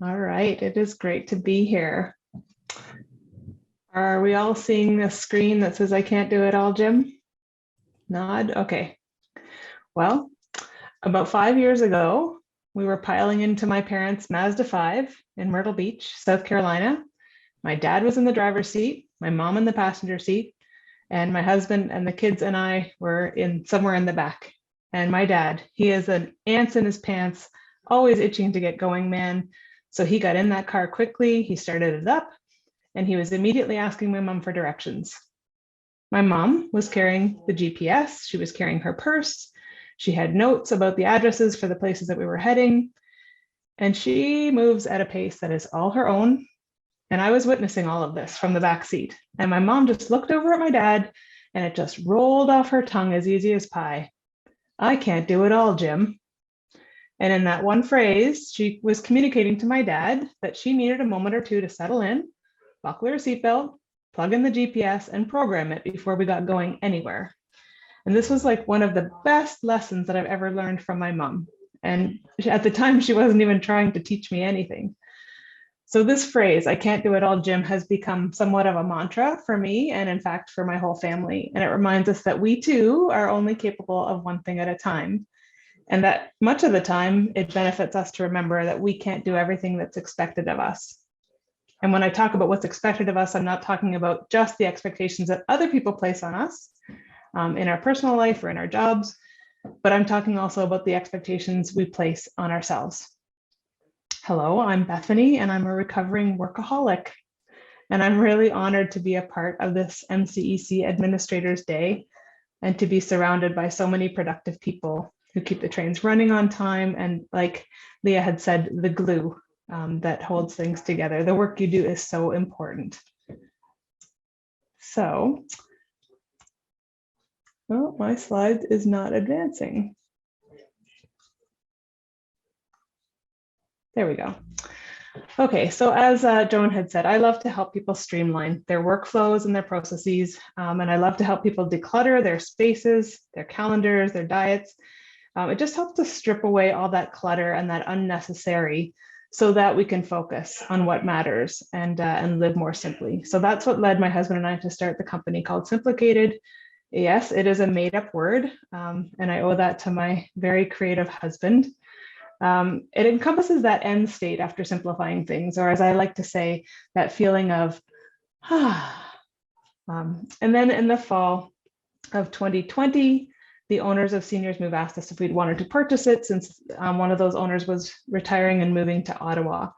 All right, it is great to be here. Are we all seeing the screen that says I can't do it all, Jim? Nod, okay. Well, about 5 years ago, we were piling into my parents' Mazda 5 in Myrtle Beach, South Carolina. My dad was in the driver's seat, my mom in the passenger seat, and my husband and the kids and I were in somewhere in the back. And my dad, he is an ants in his pants, always itching to get going, man. So he got in that car quickly, he started it up, and he was immediately asking my mom for directions. My mom was carrying the GPS, she was carrying her purse, she had notes about the addresses for the places that we were heading, and she moves at a pace that is all her own. And I was witnessing all of this from the back seat. And my mom just looked over at my dad, and it just rolled off her tongue as easy as pie. I can't do it all, Jim. And in that one phrase, she was communicating to my dad that she needed a moment or two to settle in, buckle her seatbelt, plug in the GPS, and program it before we got going anywhere. And this was like one of the best lessons that I've ever learned from my mom. And at the time, she wasn't even trying to teach me anything. So this phrase, I can't do it all, Jim, has become somewhat of a mantra for me and in fact for my whole family. And it reminds us that we too are only capable of one thing at a time. And that much of the time, it benefits us to remember that we can't do everything that's expected of us. And when I talk about what's expected of us, I'm not talking about just the expectations that other people place on us in our personal life or in our jobs, but I'm talking also about the expectations we place on ourselves. Hello, I'm Bethany, and I'm a recovering workaholic. And I'm really honored to be a part of this MCEC Administrators Day and to be surrounded by so many productive people who keep the trains running on time. And like Leah had said, the glue that holds things together. The work you do is so important. So, oh, my slide is not advancing. There we go. Okay, so as Joan had said, I love to help people streamline their workflows and their processes, and I love to help people declutter their spaces, their calendars, their diets. It just helps to strip away all that clutter and that unnecessary so that we can focus on what matters and live more simply. So that's what led my husband and I to start the company called Symplicated. Yes, it is a made-up word, and I owe that to my very creative husband. It encompasses that end state after simplifying things, or as I like to say, that feeling of, and then in the fall of 2020, the owners of Seniors Move asked us if we'd wanted to purchase it since one of those owners was retiring and moving to Ottawa.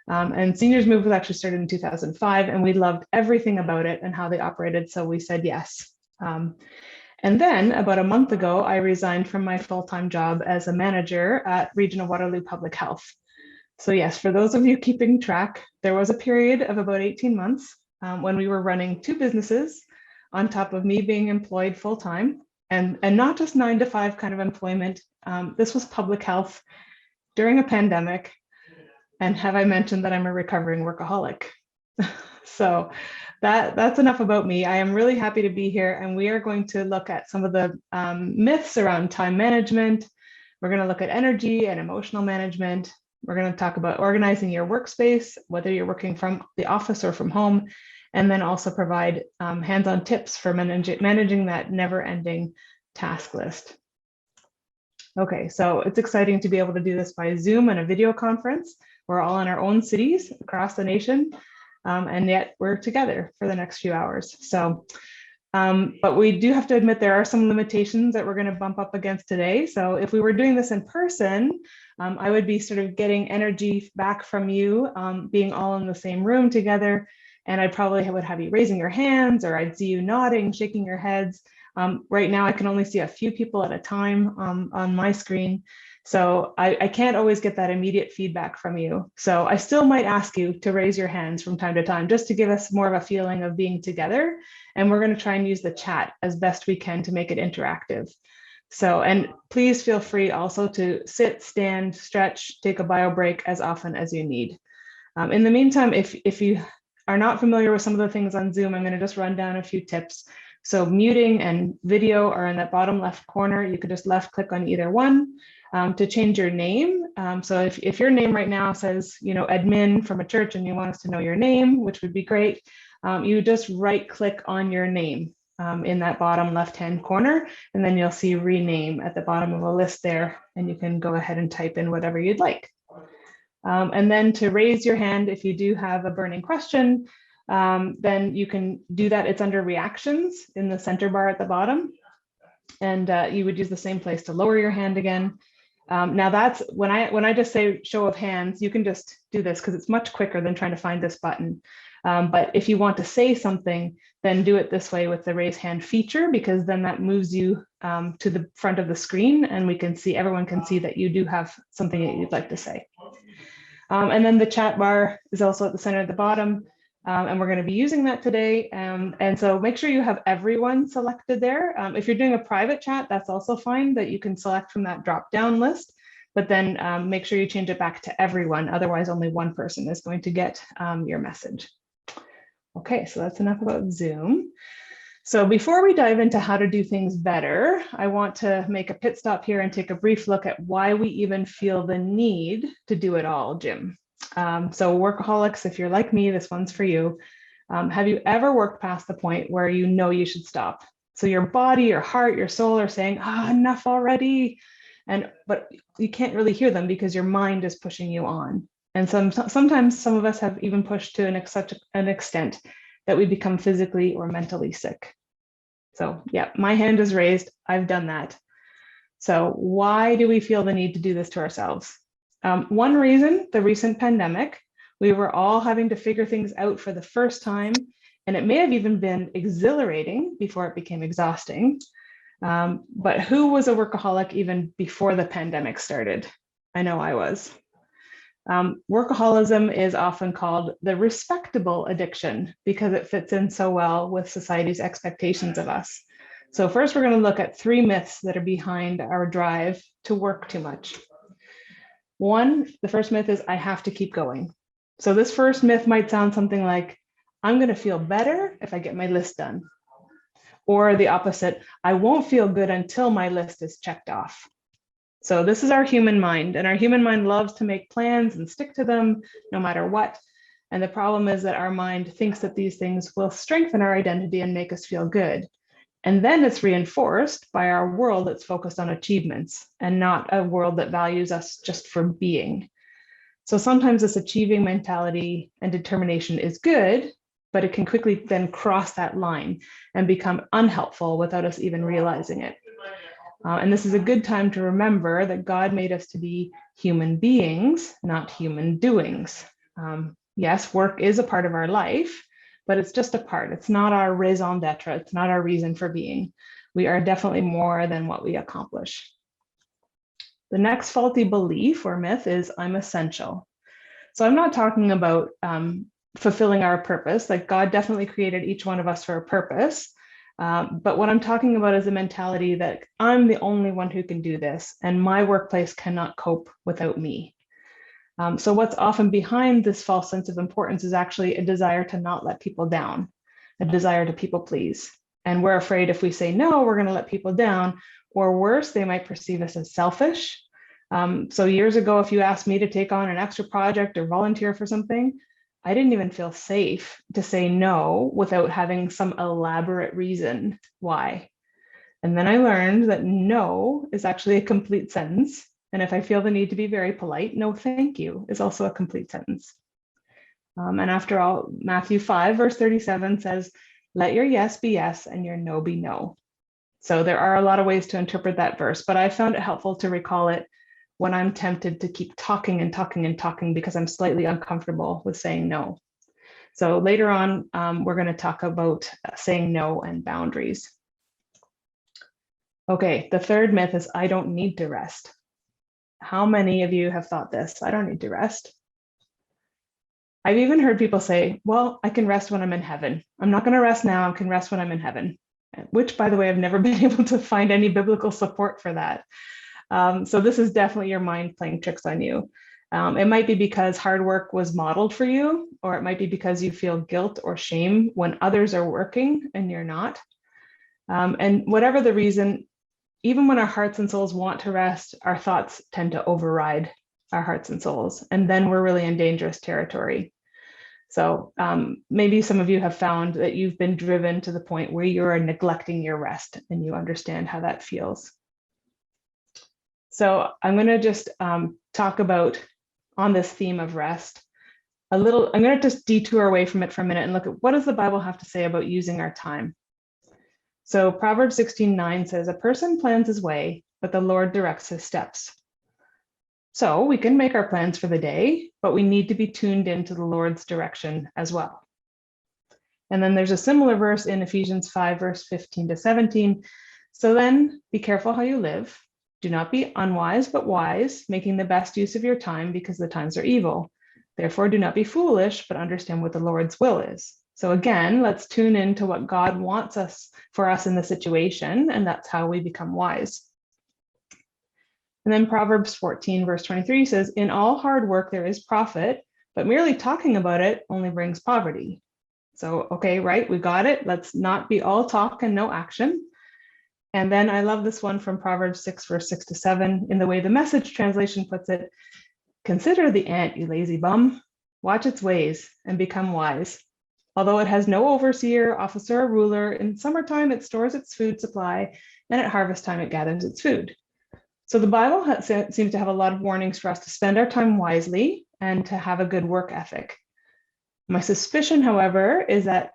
And Seniors Move was actually started in 2005, and we loved everything about it and how they operated, so we said yes. And then about a month ago, I resigned from my full-time job as a manager at Regional Waterloo Public Health. So yes, for those of you keeping track, there was a period of about 18 months when we were running two businesses on top of me being employed full-time and not just 9 to 5 kind of employment. This was public health during a pandemic. And have I mentioned that I'm a recovering workaholic? So that's enough about me. I am really happy to be here, and we are going to look at some of the myths around time management. We're going to look at energy and emotional management. We're going to talk about organizing your workspace, whether you're working from the office or from home, and then also provide hands-on tips for managing that never-ending task list. Okay, so it's exciting to be able to do this by Zoom and a video conference. We're all in our own cities across the nation. And yet we're together for the next few hours. So, but we do have to admit there are some limitations that we're going to bump up against today. So if we were doing this in person, I would be sort of getting energy back from you, being all in the same room together. And I probably would have you raising your hands, or I'd see you nodding, shaking your heads. Right now, I can only see a few people at a time on my screen. So I can't always get that immediate feedback from you. So I still might ask you to raise your hands from time to time, just to give us more of a feeling of being together. And we're going to try and use the chat as best we can to make it interactive. So, and please feel free also to sit, stand, stretch, take a bio break as often as you need. In the meantime, if you are not familiar with some of the things on Zoom, I'm going to just run down a few tips. So muting and video are in that bottom left corner. You could just left click on either one. To change your name. So if your name right now says, admin from a church and you want us to know your name, which would be great, you just right click on your name in that bottom left-hand corner, and then you'll see rename at the bottom of a list there, and you can go ahead and type in whatever you'd like. And then to raise your hand, if you do have a burning question, then you can do that. It's under reactions in the center bar at the bottom. And you would use the same place to lower your hand again. Now that's when I just say show of hands, you can just do this because it's much quicker than trying to find this button. But if you want to say something, then do it this way with the raise hand feature, because then that moves you to the front of the screen and everyone can see that you do have something that you'd like to say. And then the chat bar is also at the center at the bottom. And we're going to be using that today. And so make sure you have everyone selected there. If you're doing a private chat, that's also fine, that you can select from that drop-down list, but then make sure you change it back to everyone. Otherwise, only one person is going to get your message. Okay, so that's enough about Zoom. So before we dive into how to do things better, I want to make a pit stop here and take a brief look at why we even feel the need to do it all, Jim. So workaholics, if you're like me, this one's for you. Have you ever worked past the point where you know you should stop? So your body, your heart, your soul are saying, enough already. But you can't really hear them because your mind is pushing you on. And sometimes some of us have even pushed to such an extent that we become physically or mentally sick. So yeah, my hand is raised. I've done that. So why do we feel the need to do this to ourselves? One reason, the recent pandemic, we were all having to figure things out for the first time, and it may have even been exhilarating before it became exhausting. But who was a workaholic even before the pandemic started? I know I was. Workaholism is often called the respectable addiction because it fits in so well with society's expectations of us. So first, we're going to look at 3 myths that are behind our drive to work too much. The first myth is I have to keep going. So this first myth might sound something like, I'm going to feel better if I get my list done. Or the opposite, I won't feel good until my list is checked off. So this is our human mind, and our human mind loves to make plans and stick to them no matter what. And the problem is that our mind thinks that these things will strengthen our identity and make us feel good. And then it's reinforced by our world that's focused on achievements and not a world that values us just for being. So sometimes this achieving mentality and determination is good, but it can quickly then cross that line and become unhelpful without us even realizing it. And this is a good time to remember that God made us to be human beings, not human doings. Yes, work is a part of our life, but it's just a part. It's not our raison d'etre. It's not our reason for being. We are definitely more than what we accomplish. The next faulty belief or myth is I'm essential. So I'm not talking about fulfilling our purpose. Like God definitely created each one of us for a purpose. But what I'm talking about is the mentality that I'm the only one who can do this, and my workplace cannot cope without me. So what's often behind this false sense of importance is actually a desire to not let people down, a desire to people please. And we're afraid if we say no, we're going to let people down, or worse, they might perceive us as selfish. So years ago, if you asked me to take on an extra project or volunteer for something, I didn't even feel safe to say no without having some elaborate reason why. And then I learned that no is actually a complete sentence. And if I feel the need to be very polite, no, thank you is also a complete sentence. And after all, Matthew 5, verse 37 says, let your yes be yes and your no be no. So there are a lot of ways to interpret that verse, but I found it helpful to recall it when I'm tempted to keep talking and talking and talking because I'm slightly uncomfortable with saying no. So later on, we're going to talk about saying no and boundaries. Okay, the third myth is I don't need to rest. How many of you have thought this? I don't need to rest. I've even heard people say, well, I can rest when I'm in heaven. I'm not going to rest now. I can rest when I'm in heaven, which, by the way, I've never been able to find any biblical support for that. So this is definitely your mind playing tricks on you. It might be because hard work was modeled for you, or it might be because you feel guilt or shame when others are working and you're not. And whatever the reason, even when our hearts and souls want to rest, our thoughts tend to override our hearts and souls. And then we're really in dangerous territory. So maybe some of you have found that you've been driven to the point where you're neglecting your rest, and you understand how that feels. So I'm going to just talk about, on this theme of rest, I'm going to just detour away from it for a minute and look at what does the Bible have to say about using our time. So Proverbs 16:9 says, "A person plans his way, but the Lord directs his steps." So we can make our plans for the day, but we need to be tuned into the Lord's direction as well. And then there's a similar verse in Ephesians 5, verse 15 to 17. "So then be careful how you live. Do not be unwise, but wise, making the best use of your time, because the times are evil. Therefore, do not be foolish, but understand what the Lord's will is." So again, let's tune into what God wants for us in the situation, and that's how we become wise. And then Proverbs 14, verse 23 says, "In all hard work there is profit, but merely talking about it only brings poverty." So, okay, right, we got it. Let's not be all talk and no action. And then I love this one from Proverbs 6, verse 6 to 7, in the way the Message translation puts it: "Consider the ant, you lazy bum. Watch its ways and become wise. Although it has no overseer, officer, or ruler, in summertime it stores its food supply, and at harvest time it gathers its food." So the Bible seems to have a lot of warnings for us to spend our time wisely and to have a good work ethic. My suspicion, however, is that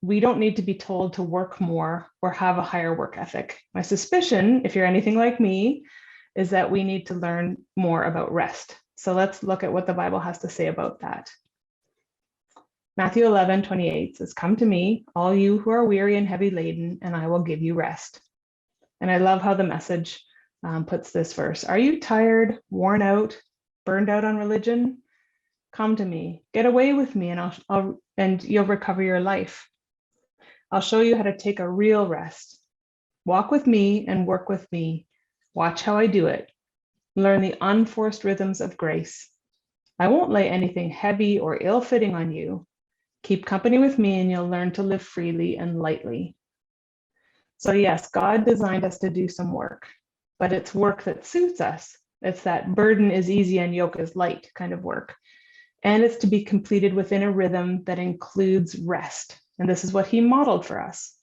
we don't need to be told to work more or have a higher work ethic. My suspicion, if you're anything like me, is that we need to learn more about rest. So let's look at what the Bible has to say about that. Matthew 11:28 says, "Come to me, all you who are weary and heavy laden, and I will give you rest." And I love how the Message puts this verse: "Are you tired, worn out, burned out on religion? Come to me, get away with me, and you'll recover your life. I'll show you how to take a real rest. Walk with me and work with me. Watch how I do it. Learn the unforced rhythms of grace. I won't lay anything heavy or ill-fitting on you. Keep company with me and you'll learn to live freely and lightly." So yes, God designed us to do some work, but it's work that suits us. It's that burden is easy and yoke is light kind of work. And it's to be completed within a rhythm that includes rest. And this is what he modeled for us.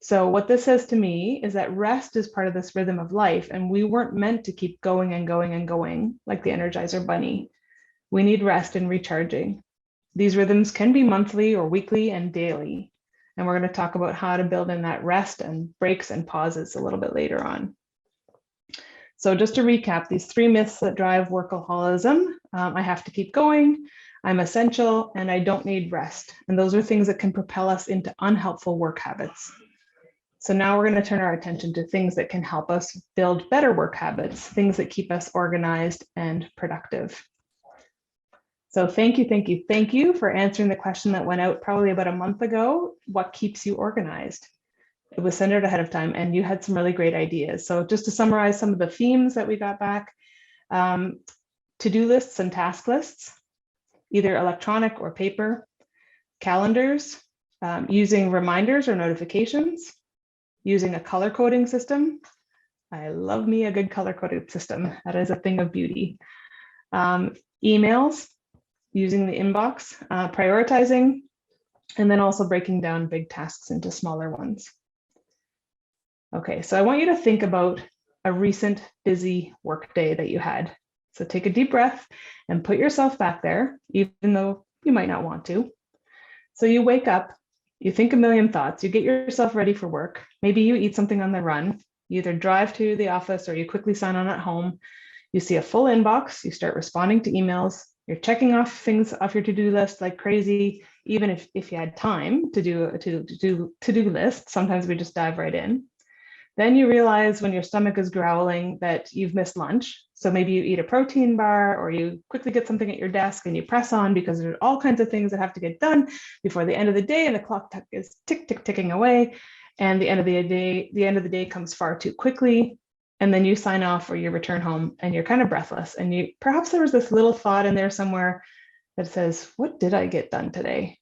So what this says to me is that rest is part of this rhythm of life, and we weren't meant to keep going and going and going like the Energizer Bunny. We need rest and recharging. These rhythms can be monthly or weekly and daily. And we're going to talk about how to build in that rest and breaks and pauses a little bit later on. So just to recap, these 3 myths that drive workaholism: I have to keep going, I'm essential, and I don't need rest. And those are things that can propel us into unhelpful work habits. So now we're going to turn our attention to things that can help us build better work habits, things that keep us organized and productive. So thank you for answering the question that went out probably about a month ago: what keeps you organized? It was sent out ahead of time, and you had some really great ideas. So just to summarize some of the themes that we got back: to-do lists and task lists, either electronic or paper; calendars, using reminders or notifications; using a color coding system. I love me a good color coding system. That is a thing of beauty. Emails, using the inbox; prioritizing, and then also breaking down big tasks into smaller ones. Okay, so I want you to think about a recent busy work day that you had. So take a deep breath and put yourself back there, even though you might not want to. So you wake up, you think a million thoughts, you get yourself ready for work. Maybe you eat something on the run. You either drive to the office or you quickly sign on at home. You see a full inbox, you start responding to emails, you're checking off things off your to-do list like crazy, even if you had time to do a to-do list. Sometimes we just dive right in. Then you realize when your stomach is growling that you've missed lunch. So maybe you eat a protein bar, or you quickly get something at your desk and you press on because there's all kinds of things that have to get done before the end of the day, and the clock is ticking away. And the end of the day comes far too quickly. And then you sign off or you return home and you're kind of breathless. And perhaps there was this little thought in there somewhere that says, what did I get done today?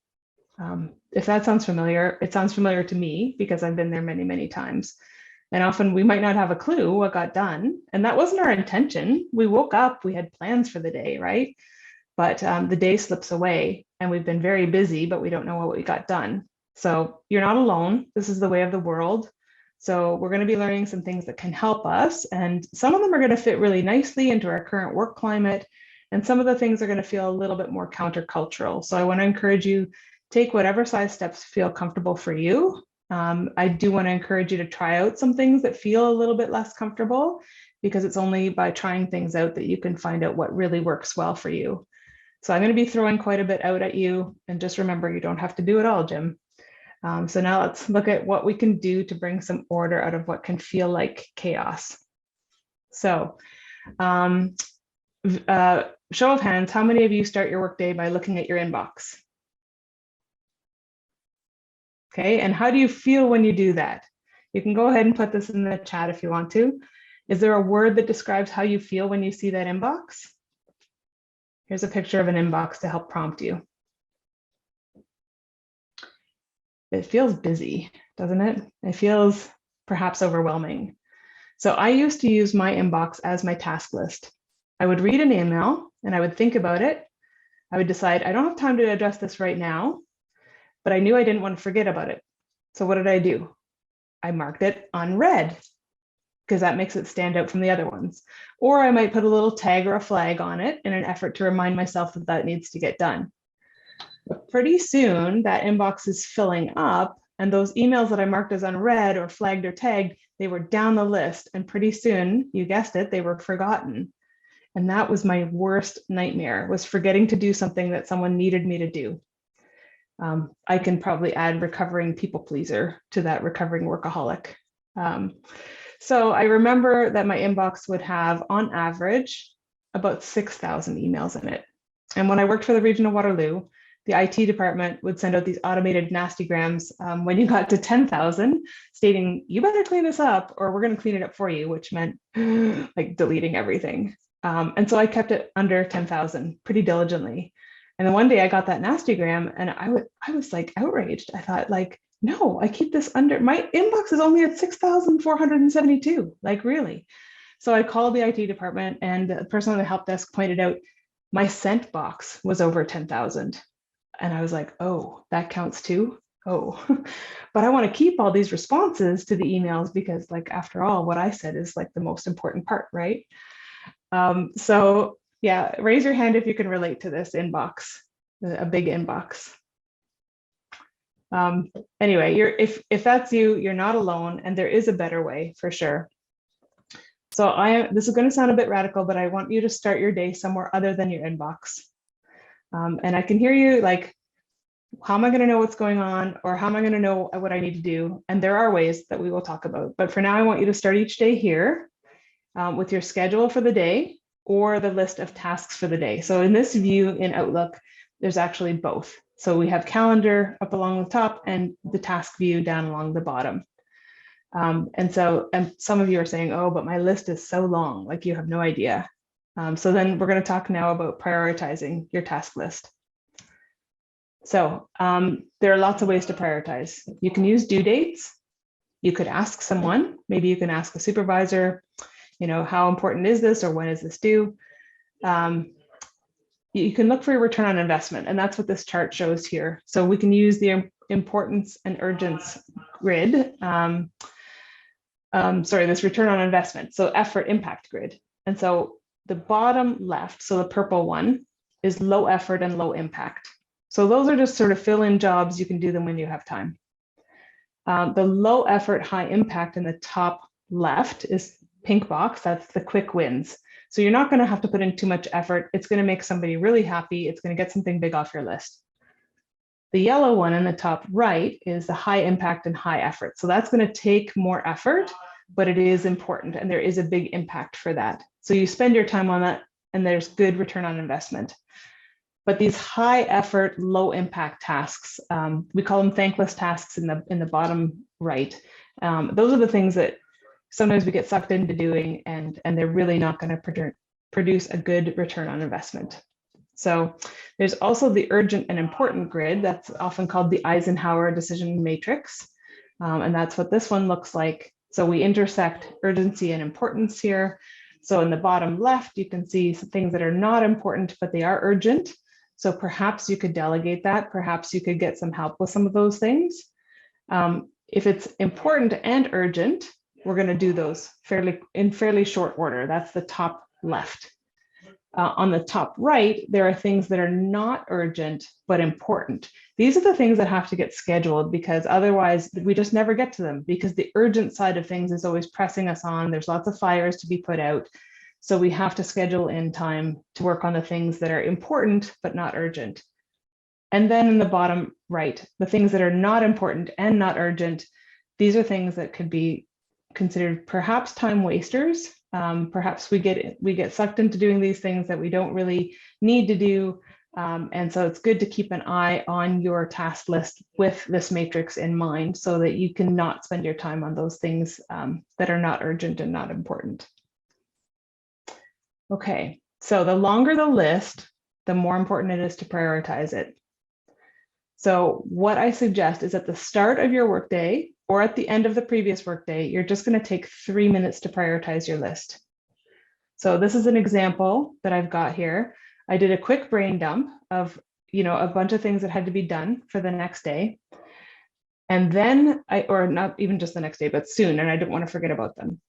If that sounds familiar, it sounds familiar to me because I've been there many, many times. And often we might not have a clue what got done. And that wasn't our intention. We woke up, we had plans for the day, right? But the day slips away and we've been very busy, but we don't know what we got done. So you're not alone. This is the way of the world. So we're going to be learning some things that can help us. And some of them are going to fit really nicely into our current work climate. And some of the things are going to feel a little bit more countercultural. So I want to encourage you, take whatever size steps feel comfortable for you. I do want to encourage you to try out some things that feel a little bit less comfortable, because it's only by trying things out that you can find out what really works well for you. So I'm going to be throwing quite a bit out at you. And just remember, you don't have to do it all, Jim. So now let's look at what we can do to bring some order out of what can feel like chaos. So show of hands, how many of you start your workday by looking at your inbox? Okay, and how do you feel when you do that? You can go ahead and put this in the chat if you want to. Is there a word that describes how you feel when you see that inbox? Here's a picture of an inbox to help prompt you. It feels busy, doesn't it? It feels perhaps overwhelming. So I used to use my inbox as my task list. I would read an email and I would think about it. I would decide, I don't have time to address this right now, but I knew I didn't want to forget about it. So what did I do? I marked it unread, because that makes it stand out from the other ones. Or I might put a little tag or a flag on it in an effort to remind myself that that needs to get done. But pretty soon that inbox is filling up, and those emails that I marked as unread or flagged or tagged, they were down the list. And pretty soon, you guessed it, they were forgotten. And that was my worst nightmare, was forgetting to do something that someone needed me to do. I can probably add recovering people pleaser to that, recovering workaholic. So I remember that my inbox would have, on average, about 6,000 emails in it. And when I worked for the region of Waterloo, the IT department would send out these automated nastygrams when you got to 10,000, stating, you better clean this up or we're going to clean it up for you, which meant like deleting everything. And so I kept it under 10,000 pretty diligently. And then one day I got that nastygram and I was like outraged. I thought, like, no, I keep this under, my inbox is only at 6,472, like, really. So I called the IT department, and the person on the help desk pointed out my sent box was over 10,000. And I was like, oh, that counts too? Oh, but I want to keep all these responses to the emails because, like, after all, what I said is like the most important part, right? So yeah, raise your hand if you can relate to this inbox, a big inbox. Anyway, if that's you, you're not alone, and there is a better way for sure. So this is going to sound a bit radical, but I want you to start your day somewhere other than your inbox. And I can hear you like, how am I going to know what's going on? Or how am I going to know what I need to do? And there are ways that we will talk about. But for now, I want you to start each day here with your schedule for the day or the list of tasks for the day. So in this view in Outlook, there's actually both. So we have calendar up along the top and the task view down along the bottom. And some of you are saying, oh, but my list is so long, like you have no idea. So then we're going to talk now about prioritizing your task list. So there are lots of ways to prioritize. You can use due dates. You could ask someone, maybe you can ask a supervisor, you know, how important is this or when is this due? You can look for your return on investment, and that's what this chart shows here. So we can use the importance and urgence grid. This return on investment. So effort impact grid. And so the bottom left, so the purple one, is low effort and low impact. So those are just sort of fill-in jobs. You can do them when you have time. The low effort, high impact in the top left is pink box. That's the quick wins. So you're not going to have to put in too much effort. It's going to make somebody really happy. It's going to get something big off your list. The yellow one in the top right is the high impact and high effort. So that's going to take more effort, but it is important and there is a big impact for that. So you spend your time on that and there's good return on investment. But these high effort, low impact tasks, we call them thankless tasks in the bottom right. Those are the things that sometimes we get sucked into doing and they're really not going to produce a good return on investment. So there's also the urgent and important grid. That's often called the Eisenhower decision matrix. And that's what this one looks like. So we intersect urgency and importance here. So in the bottom left, you can see some things that are not important, but they are urgent. So perhaps you could delegate that. Perhaps you could get some help with some of those things. If it's important and urgent, we're going to do those in fairly short order. That's the top left. On the top right, there are things that are not urgent, but important. These are the things that have to get scheduled because otherwise we just never get to them because the urgent side of things is always pressing us on. There's lots of fires to be put out. So we have to schedule in time to work on the things that are important, but not urgent. And then in the bottom right, the things that are not important and not urgent, these are things that could be considered perhaps time wasters. Perhaps we get sucked into doing these things that we don't really need to do. And so it's good to keep an eye on your task list with this matrix in mind so that you can not spend your time on those things that are not urgent and not important. Okay, so the longer the list, the more important it is to prioritize it. So what I suggest is at the start of your workday or at the end of the previous workday, you're just going to take 3 minutes to prioritize your list. So this is an example that I've got here. I did a quick brain dump of, a bunch of things that had to be done for the next day. And then or not even just the next day, but soon, and I didn't want to forget about them.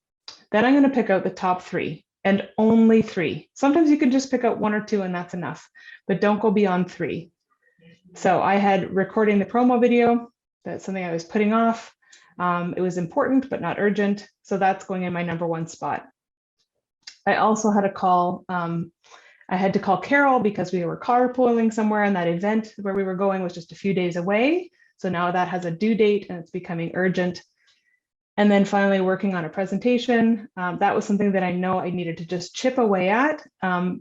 Then I'm going to pick out the top 3 and only 3. Sometimes you can just pick out 1 or 2 and that's enough, but don't go beyond 3. So I had recording the promo video. That's something I was putting off. It was important, but not urgent. So that's going in my number 1 spot. I also had a call. I had to call Carol because we were carpooling somewhere and that event where we were going was just a few days away. So now that has a due date and it's becoming urgent. And then finally working on a presentation. That was something that I know I needed to just chip away at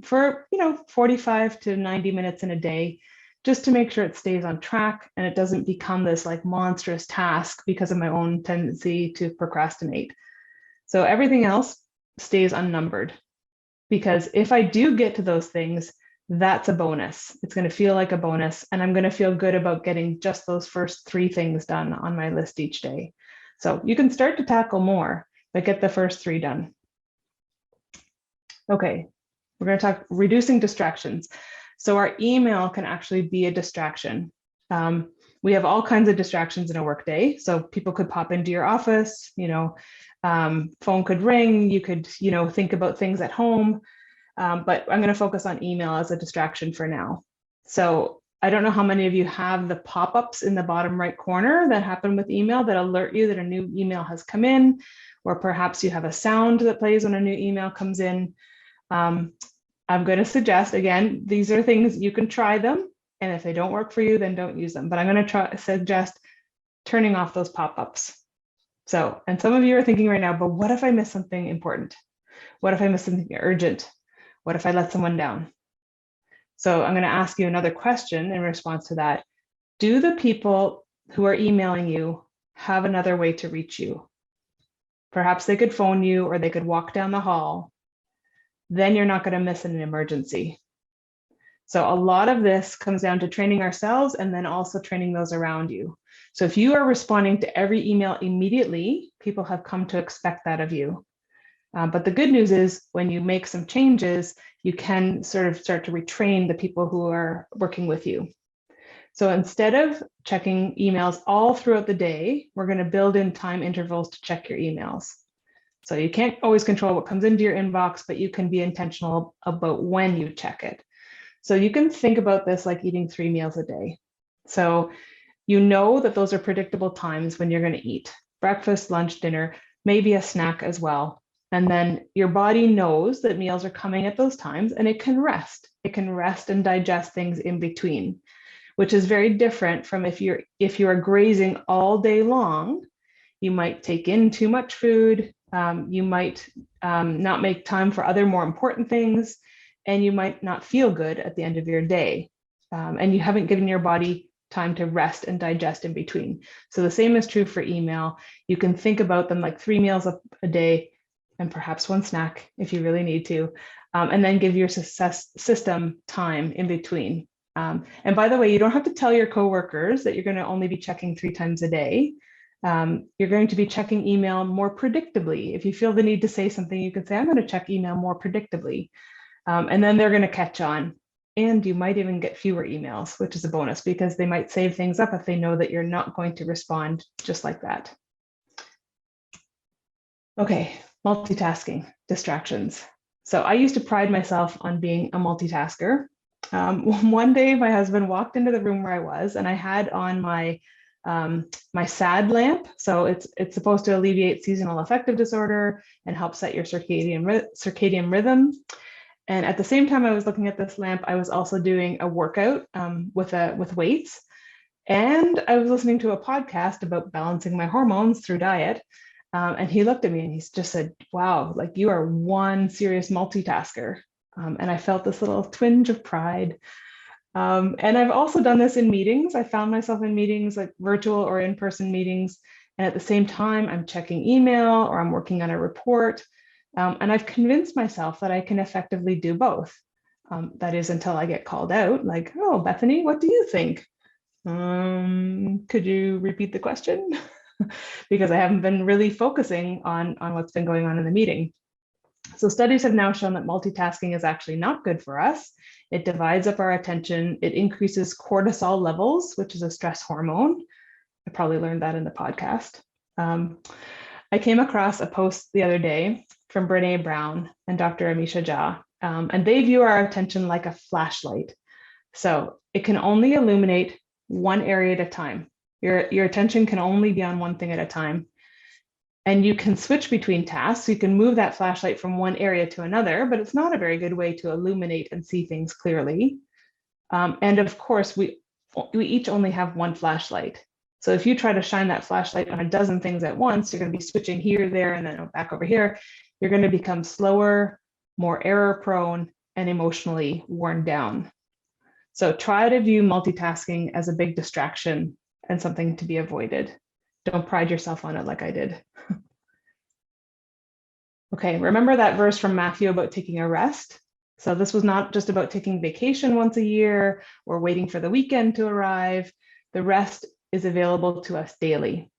for 45 to 90 minutes in a day, just to make sure it stays on track and it doesn't become this like monstrous task because of my own tendency to procrastinate. So everything else stays unnumbered because if I do get to those things, that's a bonus. It's going to feel like a bonus and I'm going to feel good about getting just those first 3 things done on my list each day. So you can start to tackle more, but get the first 3 done. Okay, we're going to talk reducing distractions. So our email can actually be a distraction. We have all kinds of distractions in a workday. So people could pop into your office, phone could ring, you could, think about things at home. But I'm going to focus on email as a distraction for now. So I don't know how many of you have the pop-ups in the bottom right corner that happen with email that alert you that a new email has come in, or perhaps you have a sound that plays when a new email comes in. I'm going to suggest, again, these are things you can try them. And if they don't work for you, then don't use them. But I'm going to suggest turning off those pop-ups. So, and some of you are thinking right now, but what if I miss something important? What if I miss something urgent? What if I let someone down? So I'm going to ask you another question in response to that. Do the people who are emailing you have another way to reach you? Perhaps they could phone you or they could walk down the hall. Then you're not going to miss an emergency. So a lot of this comes down to training ourselves and then also training those around you. So if you are responding to every email immediately, people have come to expect that of you. But the good news is when you make some changes, you can sort of start to retrain the people who are working with you. So instead of checking emails all throughout the day, we're going to build in time intervals to check your emails. So you can't always control what comes into your inbox, but you can be intentional about when you check it. So you can think about this like eating 3 meals a day. So you know that those are predictable times when you're going to eat breakfast, lunch, dinner, maybe a snack as well. And then your body knows that meals are coming at those times and it can rest. It can rest and digest things in between, which is very different from if you are grazing all day long, you might take in too much food. You might not make time for other more important things, and you might not feel good at the end of your day. And you haven't given your body time to rest and digest in between. So the same is true for email. You can think about them like 3 meals a day. and perhaps one snack if you really need to, and then give your system time in between. And by the way, you don't have to tell your coworkers that you're going to only be checking 3 times a day. You're going to be checking email more predictably. If you feel the need to say something, you can say, I'm going to check email more predictably. And then they're going to catch on. And you might even get fewer emails, which is a bonus because they might save things up if they know that you're not going to respond just like that. Okay, multitasking, distractions. So I used to pride myself on being a multitasker. One day my husband walked into the room where I was and I had on my my SAD lamp. So it's supposed to alleviate seasonal affective disorder and help set your circadian rhythm. And at the same time I was looking at this lamp, I was also doing a workout with weights. And I was listening to a podcast about balancing my hormones through diet. And he looked at me and he just said, wow, like you are one serious multitasker. And I felt this little twinge of pride. And I've also done this in meetings. I found myself in meetings like virtual or in-person meetings. And at the same time, I'm checking email or I'm working on a report. And I've convinced myself that I can effectively do both. That is until I get called out, like, oh, Bethany, what do you think? Could you repeat the question? Because I haven't been really focusing on what's been going on in the meeting. So studies have now shown that multitasking is actually not good for us. It divides up our attention. It increases cortisol levels, which is a stress hormone. I probably learned that in the podcast. I came across a post the other day from Brené Brown and Dr. Amisha Jha, and they view our attention like a flashlight. So it can only illuminate one area at a time. Your attention can only be on one thing at a time. And you can switch between tasks. So you can move that flashlight from one area to another, but it's not a very good way to illuminate and see things clearly. And of course, we each only have one flashlight. So if you try to shine that flashlight on a dozen things at once, you're going to be switching here, there, and then back over here. You're going to become slower, more error prone, and emotionally worn down. So try to view multitasking as a big distraction and something to be avoided. Don't pride yourself on it like I did. Okay, remember that verse from Matthew about taking a rest? So this was not just about taking vacation once a year or waiting for the weekend to arrive. The rest is available to us daily.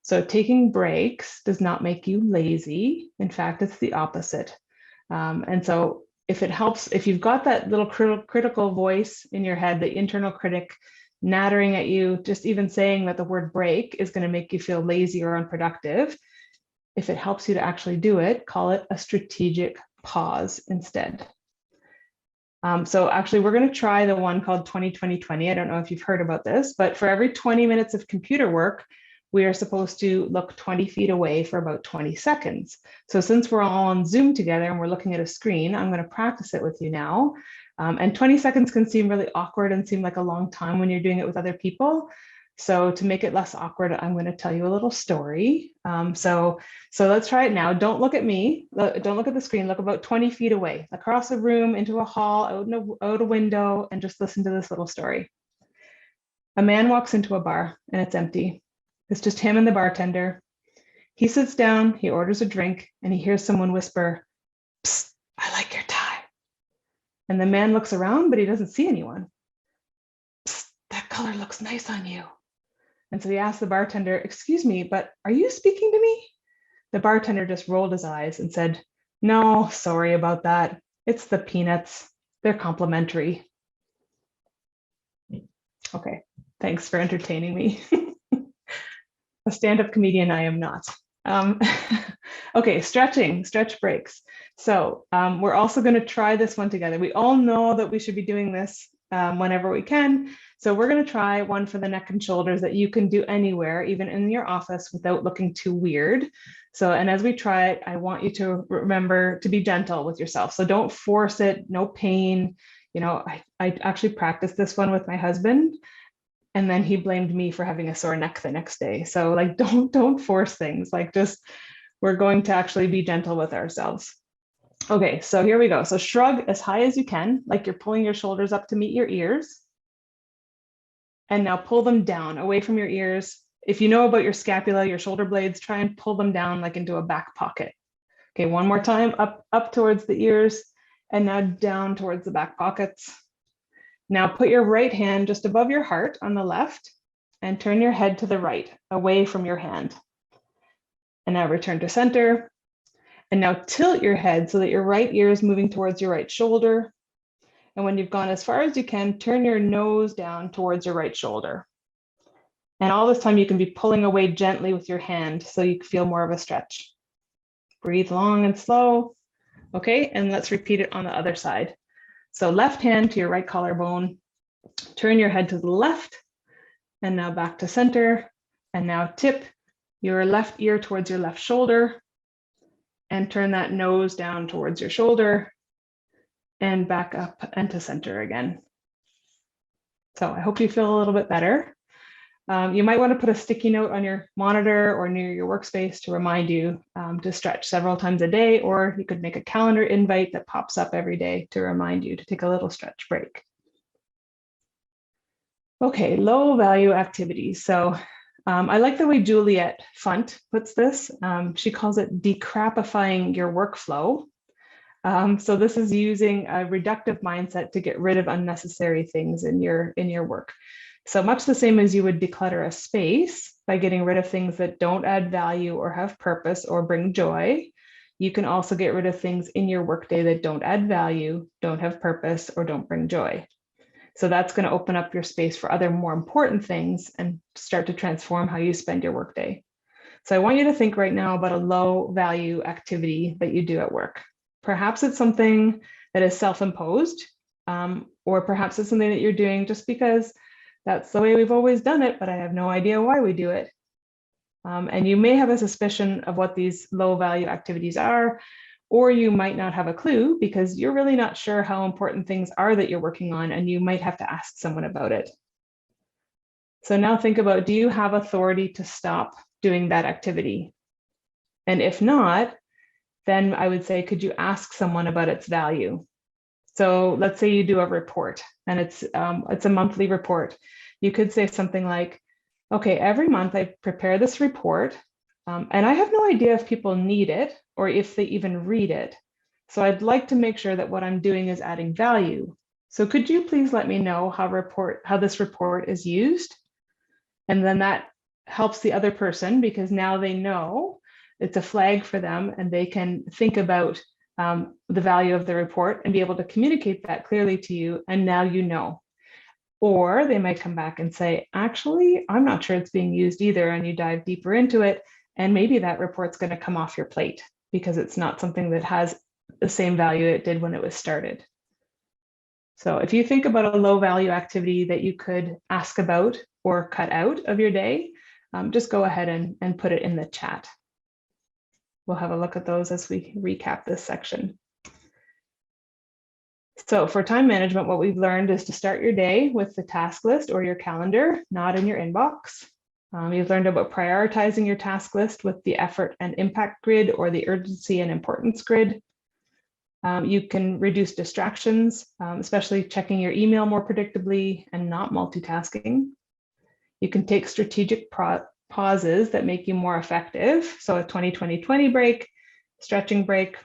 So taking breaks does not make you lazy. In fact, it's the opposite. And so if it helps, if you've got that little critical voice in your head, the internal critic nattering at you, just even saying that the word break is going to make you feel lazy or unproductive, if it helps you to actually do it, call it a strategic pause instead. So actually, we're going to try the one called 20-20-20. I don't know if you've heard about this, but for every 20 minutes of computer work, we are supposed to look 20 feet away for about 20 seconds. So since we're all on Zoom together and we're looking at a screen, I'm going to practice it with you now. And 20 seconds can seem really awkward and seem like a long time when you're doing it with other people. So to make it less awkward, I'm going to tell you a little story. So let's try it now. Don't look at me. Don't look at the screen. Look about 20 feet away, across a room, into a hall, out a window, and just listen to this little story. A man walks into a bar and it's empty. It's just him and the bartender. He sits down, he orders a drink, and he hears someone whisper, "Psst, I like your tie." And the man looks around, but he doesn't see anyone. "Psst, that color looks nice on you." And so he asked the bartender, "Excuse me, but are you speaking to me?" The bartender just rolled his eyes and said, "No, sorry about that. It's the peanuts. They're complimentary." Okay, thanks for entertaining me. A stand-up comedian I am not. Okay, stretch breaks. So we're also going to try this one together. We all know that we should be doing this whenever we can. So we're going to try one for the neck and shoulders that you can do anywhere, even in your office, without looking too weird. So, and as we try it, I want you to remember to be gentle with yourself. So don't force it, no pain. You know, I actually practiced this one with my husband, and then he blamed me for having a sore neck the next day. So like, don't force things. Like just, we're going to actually be gentle with ourselves. Okay, so here we go. So shrug as high as you can, like you're pulling your shoulders up to meet your ears. And now pull them down away from your ears. If you know about your scapula, your shoulder blades, try and pull them down like into a back pocket. Okay, one more time, up towards the ears, and now down towards the back pockets. Now put your right hand just above your heart on the left and turn your head to the right, away from your hand. And now return to center. And now tilt your head so that your right ear is moving towards your right shoulder. And when you've gone as far as you can, turn your nose down towards your right shoulder. And all this time you can be pulling away gently with your hand so you feel more of a stretch. Breathe long and slow. Okay, and let's repeat it on the other side. So left hand to your right collarbone, turn your head to the left, and now back to center. And now tip your left ear towards your left shoulder and turn that nose down towards your shoulder and back up and to center again. So I hope you feel a little bit better. You might want to put a sticky note on your monitor or near your workspace to remind you to stretch several times a day, or you could make a calendar invite that pops up every day to remind you to take a little stretch break. Okay, low value activities. So I like the way Juliet Funt puts this. She calls it decrapifying your workflow. So this is using a reductive mindset to get rid of unnecessary things in your work. So much the same as you would declutter a space by getting rid of things that don't add value or have purpose or bring joy, you can also get rid of things in your workday that don't add value, don't have purpose, or don't bring joy. So that's going to open up your space for other more important things and start to transform how you spend your workday. So I want you to think right now about a low value activity that you do at work. Perhaps it's something that is self-imposed, or perhaps it's something that you're doing just because that's the way we've always done it, but I have no idea why we do it. And you may have a suspicion of what these low value activities are, or you might not have a clue because you're really not sure how important things are that you're working on, and you might have to ask someone about it. So now think about, do you have authority to stop doing that activity? And if not, then I would say, could you ask someone about its value? So let's say you do a report and it's a monthly report. You could say something like, okay, every month I prepare this report and I have no idea if people need it or if they even read it. So I'd like to make sure that what I'm doing is adding value. So could you please let me know how this report is used? And then that helps the other person because now they know it's a flag for them and they can think about the value of the report and be able to communicate that clearly to you, and now you know. Or they might come back and say, actually, I'm not sure it's being used either, and you dive deeper into it, and maybe that report's going to come off your plate because it's not something that has the same value it did when it was started. So if you think about a low value activity that you could ask about or cut out of your day, just go ahead and put it in the chat. We'll have a look at those as we recap this section. So for time management, what we've learned is to start your day with the task list or your calendar, not in your inbox. You've learned about prioritizing your task list with the effort and impact grid or the urgency and importance grid. You can reduce distractions, especially checking your email more predictably and not multitasking. You can take strategic pauses that make you more effective. So a 20-20-20 break, stretching break,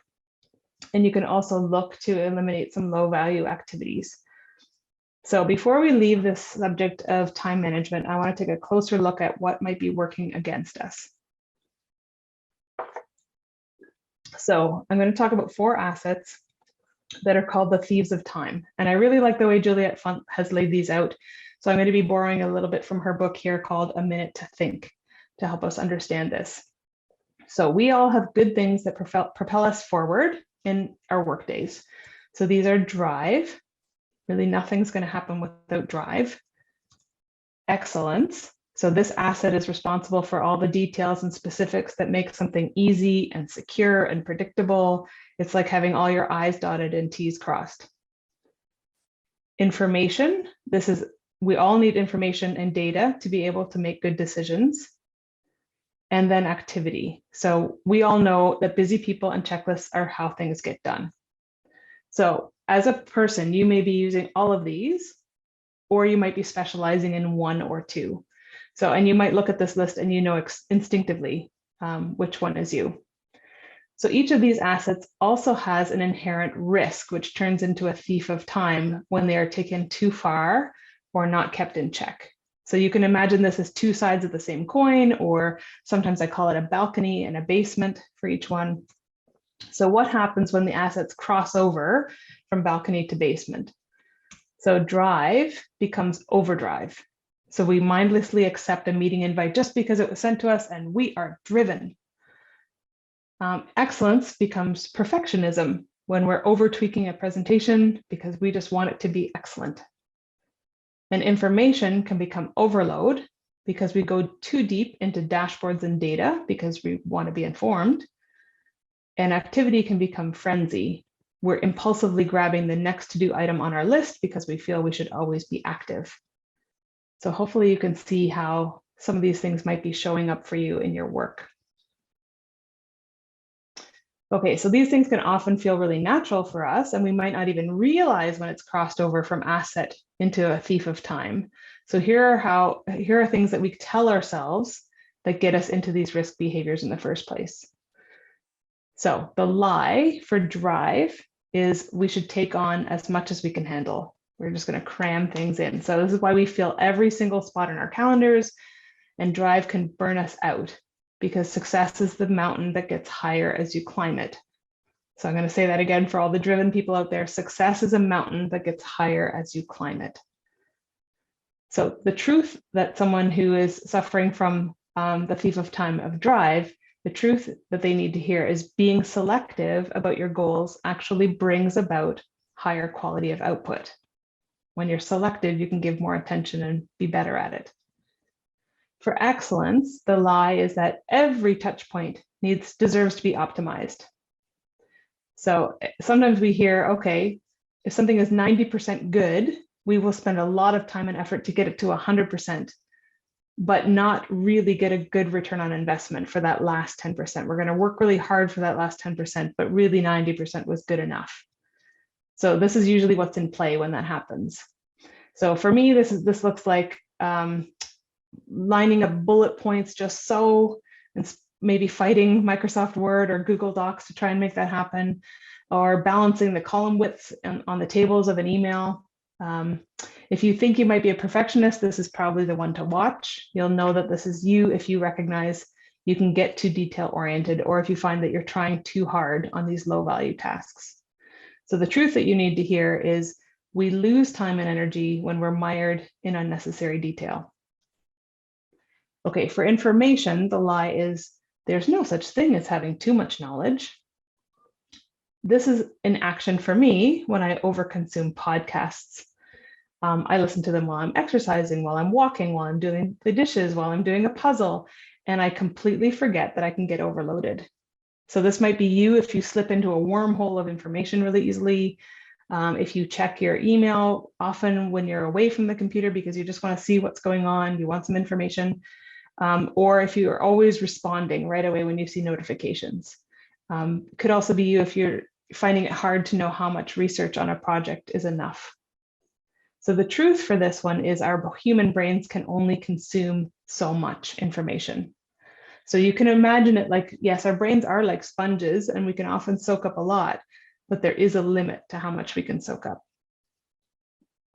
and you can also look to eliminate some low value activities. So before we leave this subject of time management, I want to take a closer look at what might be working against us. So I'm going to talk about 4 assets that are called the thieves of time. And I really like the way Juliet Funt has laid these out. So I'm going to be borrowing a little bit from her book here called A Minute to Think to help us understand this. So we all have good things that propel us forward in our work days. So these are drive. Really nothing's going to happen without drive. Excellence. So this asset is responsible for all the details and specifics that make something easy and secure and predictable. It's like having all your I's dotted and T's crossed. Information. We all need information and data to be able to make good decisions. And then activity. So we all know that busy people and checklists are how things get done. So as a person, you may be using all of these, or you might be specializing in 1 or 2. So, and you might look at this list and you know instinctively which one is you. So each of these assets also has an inherent risk, which turns into a thief of time when they are taken too far or not kept in check. So you can imagine this as two sides of the same coin, or sometimes I call it a balcony and a basement for each one. So what happens when the assets cross over from balcony to basement? So drive becomes overdrive. So we mindlessly accept a meeting invite just because it was sent to us, and we are driven. Excellence becomes perfectionism when we're over tweaking a presentation because we just want it to be excellent. And information can become overload because we go too deep into dashboards and data because we want to be informed. And activity can become frenzy. We're impulsively grabbing the next to-do item on our list because we feel we should always be active. So hopefully you can see how some of these things might be showing up for you in your work. Okay, so these things can often feel really natural for us, and we might not even realize when it's crossed over from asset into a thief of time. So here are things that we tell ourselves that get us into these risk behaviors in the first place. So the lie for drive is we should take on as much as we can handle. We're just going to cram things in. So this is why we fill every single spot in our calendars, and drive can burn us out, because success is the mountain that gets higher as you climb it. So I'm going to say that again for all the driven people out there. Success is a mountain that gets higher as you climb it. So the truth that someone who is suffering from the thief of time of drive, the truth that they need to hear is being selective about your goals actually brings about higher quality of output. When you're selective, you can give more attention and be better at it. For excellence, the lie is that every touch point deserves to be optimized. So sometimes we hear, okay, if something is 90% good, we will spend a lot of time and effort to get it to 100%, but not really get a good return on investment for that last 10%. We're going to work really hard for that last 10%, but really 90% was good enough. So this is usually what's in play when that happens. So for me, this looks like lining up bullet points just so, and maybe fighting Microsoft Word or Google Docs to try and make that happen, or balancing the column widths on the tables of an email. If you think you might be a perfectionist, this is probably the one to watch. You'll know that this is you if you recognize you can get too detail oriented, or if you find that you're trying too hard on these low value tasks. So the truth that you need to hear is we lose time and energy when we're mired in unnecessary detail. Okay, for information, the lie is there's no such thing as having too much knowledge. This is an action for me when I overconsume podcasts. I listen to them while I'm exercising, while I'm walking, while I'm doing the dishes, while I'm doing a puzzle, and I completely forget that I can get overloaded. So this might be you if you slip into a wormhole of information really easily. If you check your email often when you're away from the computer because you just want to see what's going on, you want some information, or if you are always responding right away when you see notifications. Could also be you if you're finding it hard to know how much research on a project is enough. So the truth for this one is our human brains can only consume so much information. So you can imagine it like, yes, our brains are like sponges and we can often soak up a lot, but there is a limit to how much we can soak up.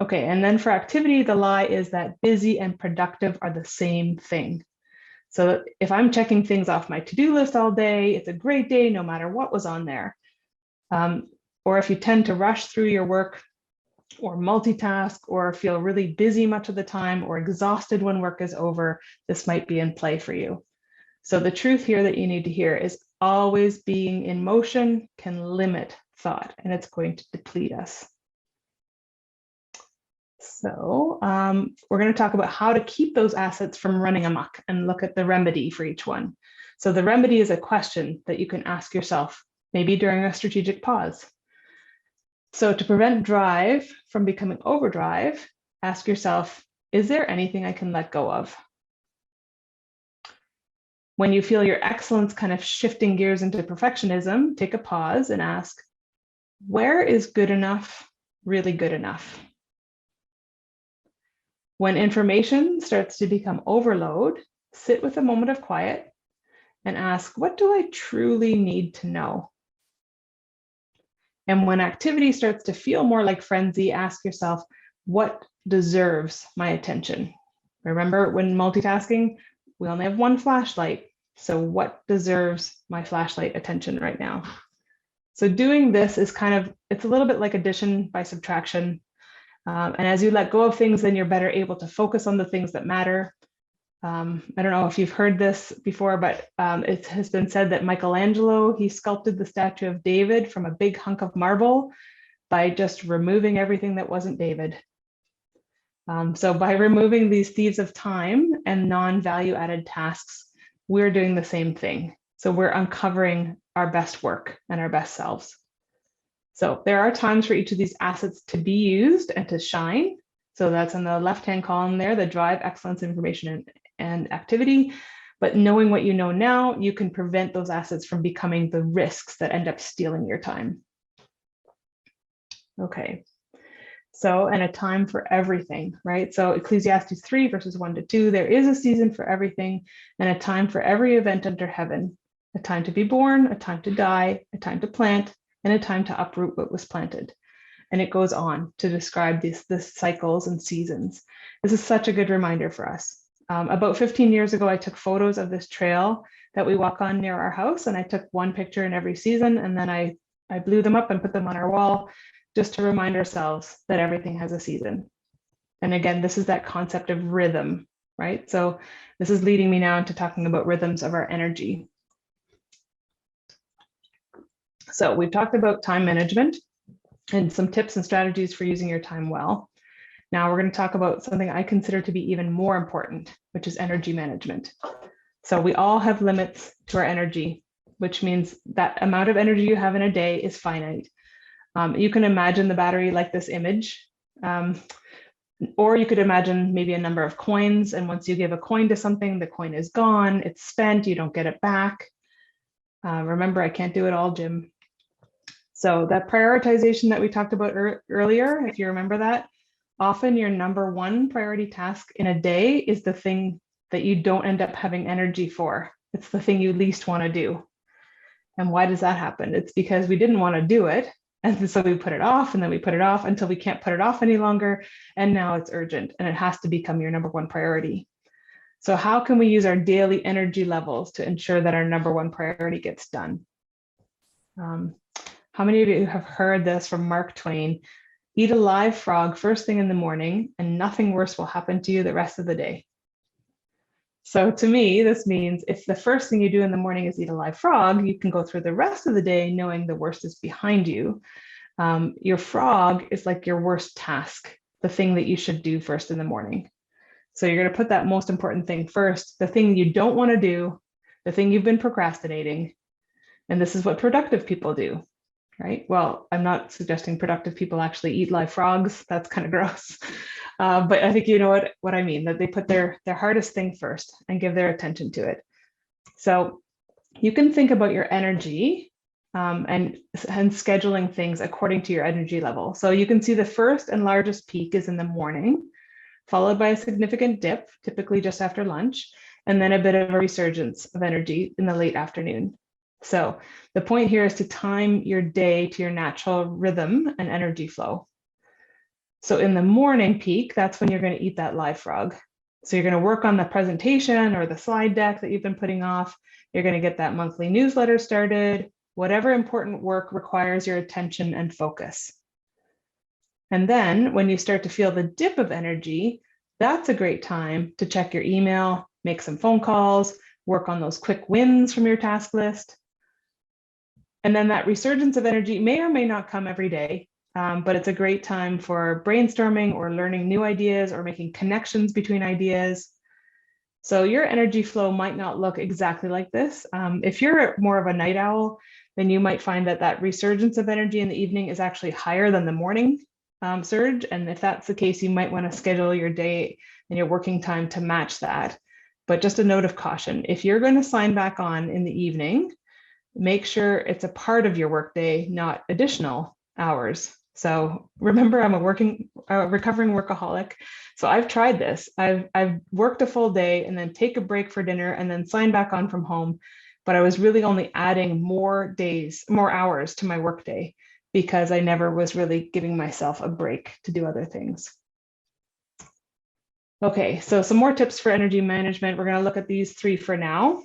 Okay, and then for activity, the lie is that busy and productive are the same thing. So if I'm checking things off my to-do list all day, it's a great day no matter what was on there. Or if you tend to rush through your work or multitask or feel really busy much of the time or exhausted when work is over, this might be in play for you. So the truth here that you need to hear is always being in motion can limit thought, and it's going to deplete us. So we're going to talk about how to keep those assets from running amok and look at the remedy for each one. So the remedy is a question that you can ask yourself, maybe during a strategic pause. So to prevent drive from becoming overdrive, ask yourself, is there anything I can let go of? When you feel your excellence kind of shifting gears into perfectionism, take a pause and ask, where is good enough really good enough? When information starts to become overload, sit with a moment of quiet and ask, what do I truly need to know? And when activity starts to feel more like frenzy, ask yourself, what deserves my attention? Remember, when multitasking, we only have one flashlight. So what deserves my flashlight attention right now? So doing this is it's a little bit like addition by subtraction. And as you let go of things, then you're better able to focus on the things that matter. I don't know if you've heard this before, but it has been said that Michelangelo, he sculpted the statue of David from a big hunk of marble by just removing everything that wasn't David. So by removing these thieves of time and non-value added tasks, we're doing the same thing. So we're uncovering our best work and our best selves. So there are times for each of these assets to be used and to shine. So that's in the left-hand column there, the drive, excellence, information, and activity. But knowing what you know now, you can prevent those assets from becoming the risks that end up stealing your time. Okay. So, and a time for everything, right? So Ecclesiastes 3 verses 1-2, there is a season for everything and a time for every event under heaven, a time to be born, a time to die, a time to plant, and a time to uproot what was planted. And it goes on to describe these cycles and seasons. This is such a good reminder for us. About 15 years ago, I took photos of this trail that we walk on near our house, and I took one picture in every season, and then I blew them up and put them on our wall just to remind ourselves that everything has a season. And again, this is that concept of rhythm, right? So this is leading me now into talking about rhythms of our energy. So we've talked about time management and some tips and strategies for using your time well. Now we're going to talk about something I consider to be even more important, which is energy management. So we all have limits to our energy, which means that amount of energy you have in a day is finite. You can imagine the battery like this image, or you could imagine maybe a number of coins. And once you give a coin to something, the coin is gone, it's spent, you don't get it back. Remember, I can't do it all, Jim. So that prioritization that we talked about earlier, if you remember that, often your number one priority task in a day is the thing that you don't end up having energy for. It's the thing you least want to do. And why does that happen? It's because we didn't want to do it. And so we put it off, and then we put it off until we can't put it off any longer. And now it's urgent and it has to become your number one priority. So how can we use our daily energy levels to ensure that our number one priority gets done? How many of you have heard this from Mark Twain? Eat a live frog first thing in the morning, and nothing worse will happen to you the rest of the day. So to me, this means if the first thing you do in the morning is eat a live frog, you can go through the rest of the day knowing the worst is behind you. Your frog is like your worst task, the thing that you should do first in the morning. So you're going to put that most important thing first, the thing you don't want to do, the thing you've been procrastinating. And this is what productive people do, right? Well, I'm not suggesting productive people actually eat live frogs. That's kind of gross. But I think you know what I mean, that they put their hardest thing first and give their attention to it. So you can think about your energy and scheduling things according to your energy level. So you can see the first and largest peak is in the morning, followed by a significant dip, typically just after lunch, and then a bit of a resurgence of energy in the late afternoon. So the point here is to time your day to your natural rhythm and energy flow. So in the morning peak, that's when you're going to eat that live frog. So you're going to work on the presentation or the slide deck that you've been putting off. You're going to get that monthly newsletter started. Whatever important work requires your attention and focus. And then when you start to feel the dip of energy, that's a great time to check your email, make some phone calls, work on those quick wins from your task list. And then that resurgence of energy may or may not come every day, but it's a great time for brainstorming or learning new ideas or making connections between ideas. So your energy flow might not look exactly like this. If you're more of a night owl, then you might find that that resurgence of energy in the evening is actually higher than the morning surge. And if that's the case, you might want to schedule your day and your working time to match that. But just a note of caution, if you're going to sign back on in the evening, make sure it's a part of your workday, not additional hours. So remember, I'm a recovering workaholic. So I've tried this. I've worked a full day and then take a break for dinner and then sign back on from home. but I was really only adding more hours to my workday because I never was really giving myself a break to do other things. Okay, so some more tips for energy management. We're going to look at these 3 for now.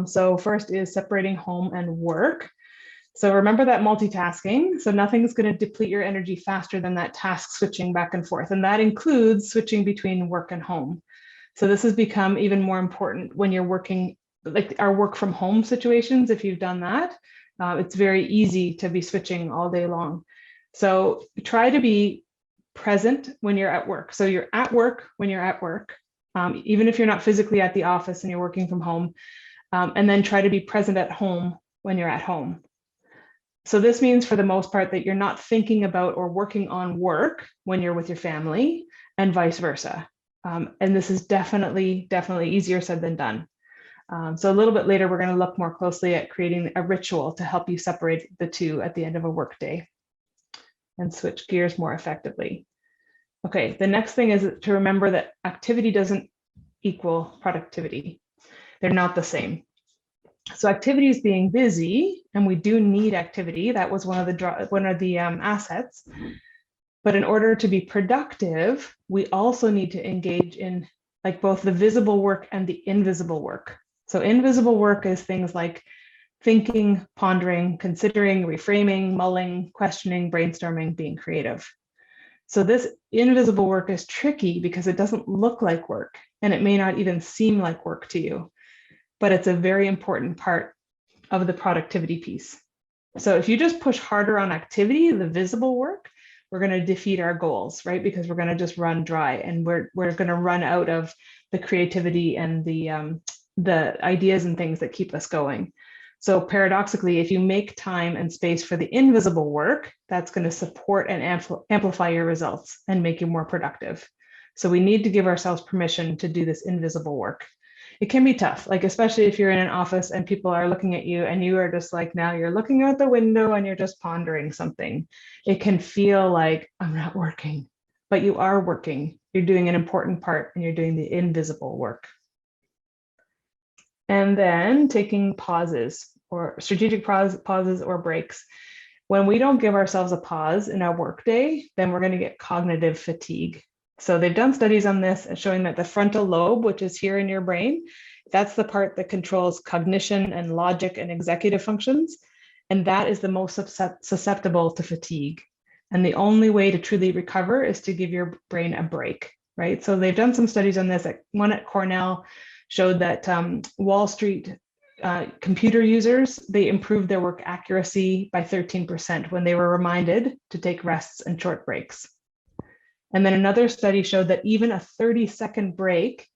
So first is separating home and work. So remember that multitasking. So nothing's going to deplete your energy faster than that task switching back and forth. And that includes switching between work and home. So this has become even more important when you're working, like our work from home situations. If you've done that, it's very easy to be switching all day long. So try to be present when you're at work. So you're at work when you're at work, even if you're not physically at the office and you're working from home, and then try to be present at home when you're at home. So this means for the most part that you're not thinking about or working on work when you're with your family and vice versa. And this is definitely easier said than done. So a little bit later, we're going to look more closely at creating a ritual to help you separate the two at the end of a workday and switch gears more effectively. Okay, the next thing is to remember that activity doesn't equal productivity. They're not the same. So activity is being busy, and we do need activity. That was one of the assets. But in order to be productive, we also need to engage in like both the visible work and the invisible work. So invisible work is things like thinking, pondering, considering, reframing, mulling, questioning, brainstorming, being creative. So this invisible work is tricky because it doesn't look like work, and it may not even seem like work to you, but it's a very important part of the productivity piece. So if you just push harder on activity, the visible work, we're going to defeat our goals, right? Because we're going to just run dry, and we're going to run out of the creativity and the ideas and things that keep us going. So paradoxically, if you make time and space for the invisible work, that's going to support and amplify your results and make you more productive. So we need to give ourselves permission to do this invisible work. It can be tough, like especially if you're in an office and people are looking at you and you are just like, now you're looking out the window and you're just pondering something. It can feel like I'm not working, but you are working. You're doing an important part and you're doing the invisible work. And then taking pauses or strategic pauses or breaks. When we don't give ourselves a pause in our workday, then we're going to get cognitive fatigue. So they've done studies on this showing that the frontal lobe, which is here in your brain, that's the part that controls cognition and logic and executive functions. And that is the most susceptible to fatigue. And the only way to truly recover is to give your brain a break, right? So they've done some studies on this. One at Cornell showed that Wall Street computer users, they improved their work accuracy by 13% when they were reminded to take rests and short breaks. And then another study showed that even a 30-second break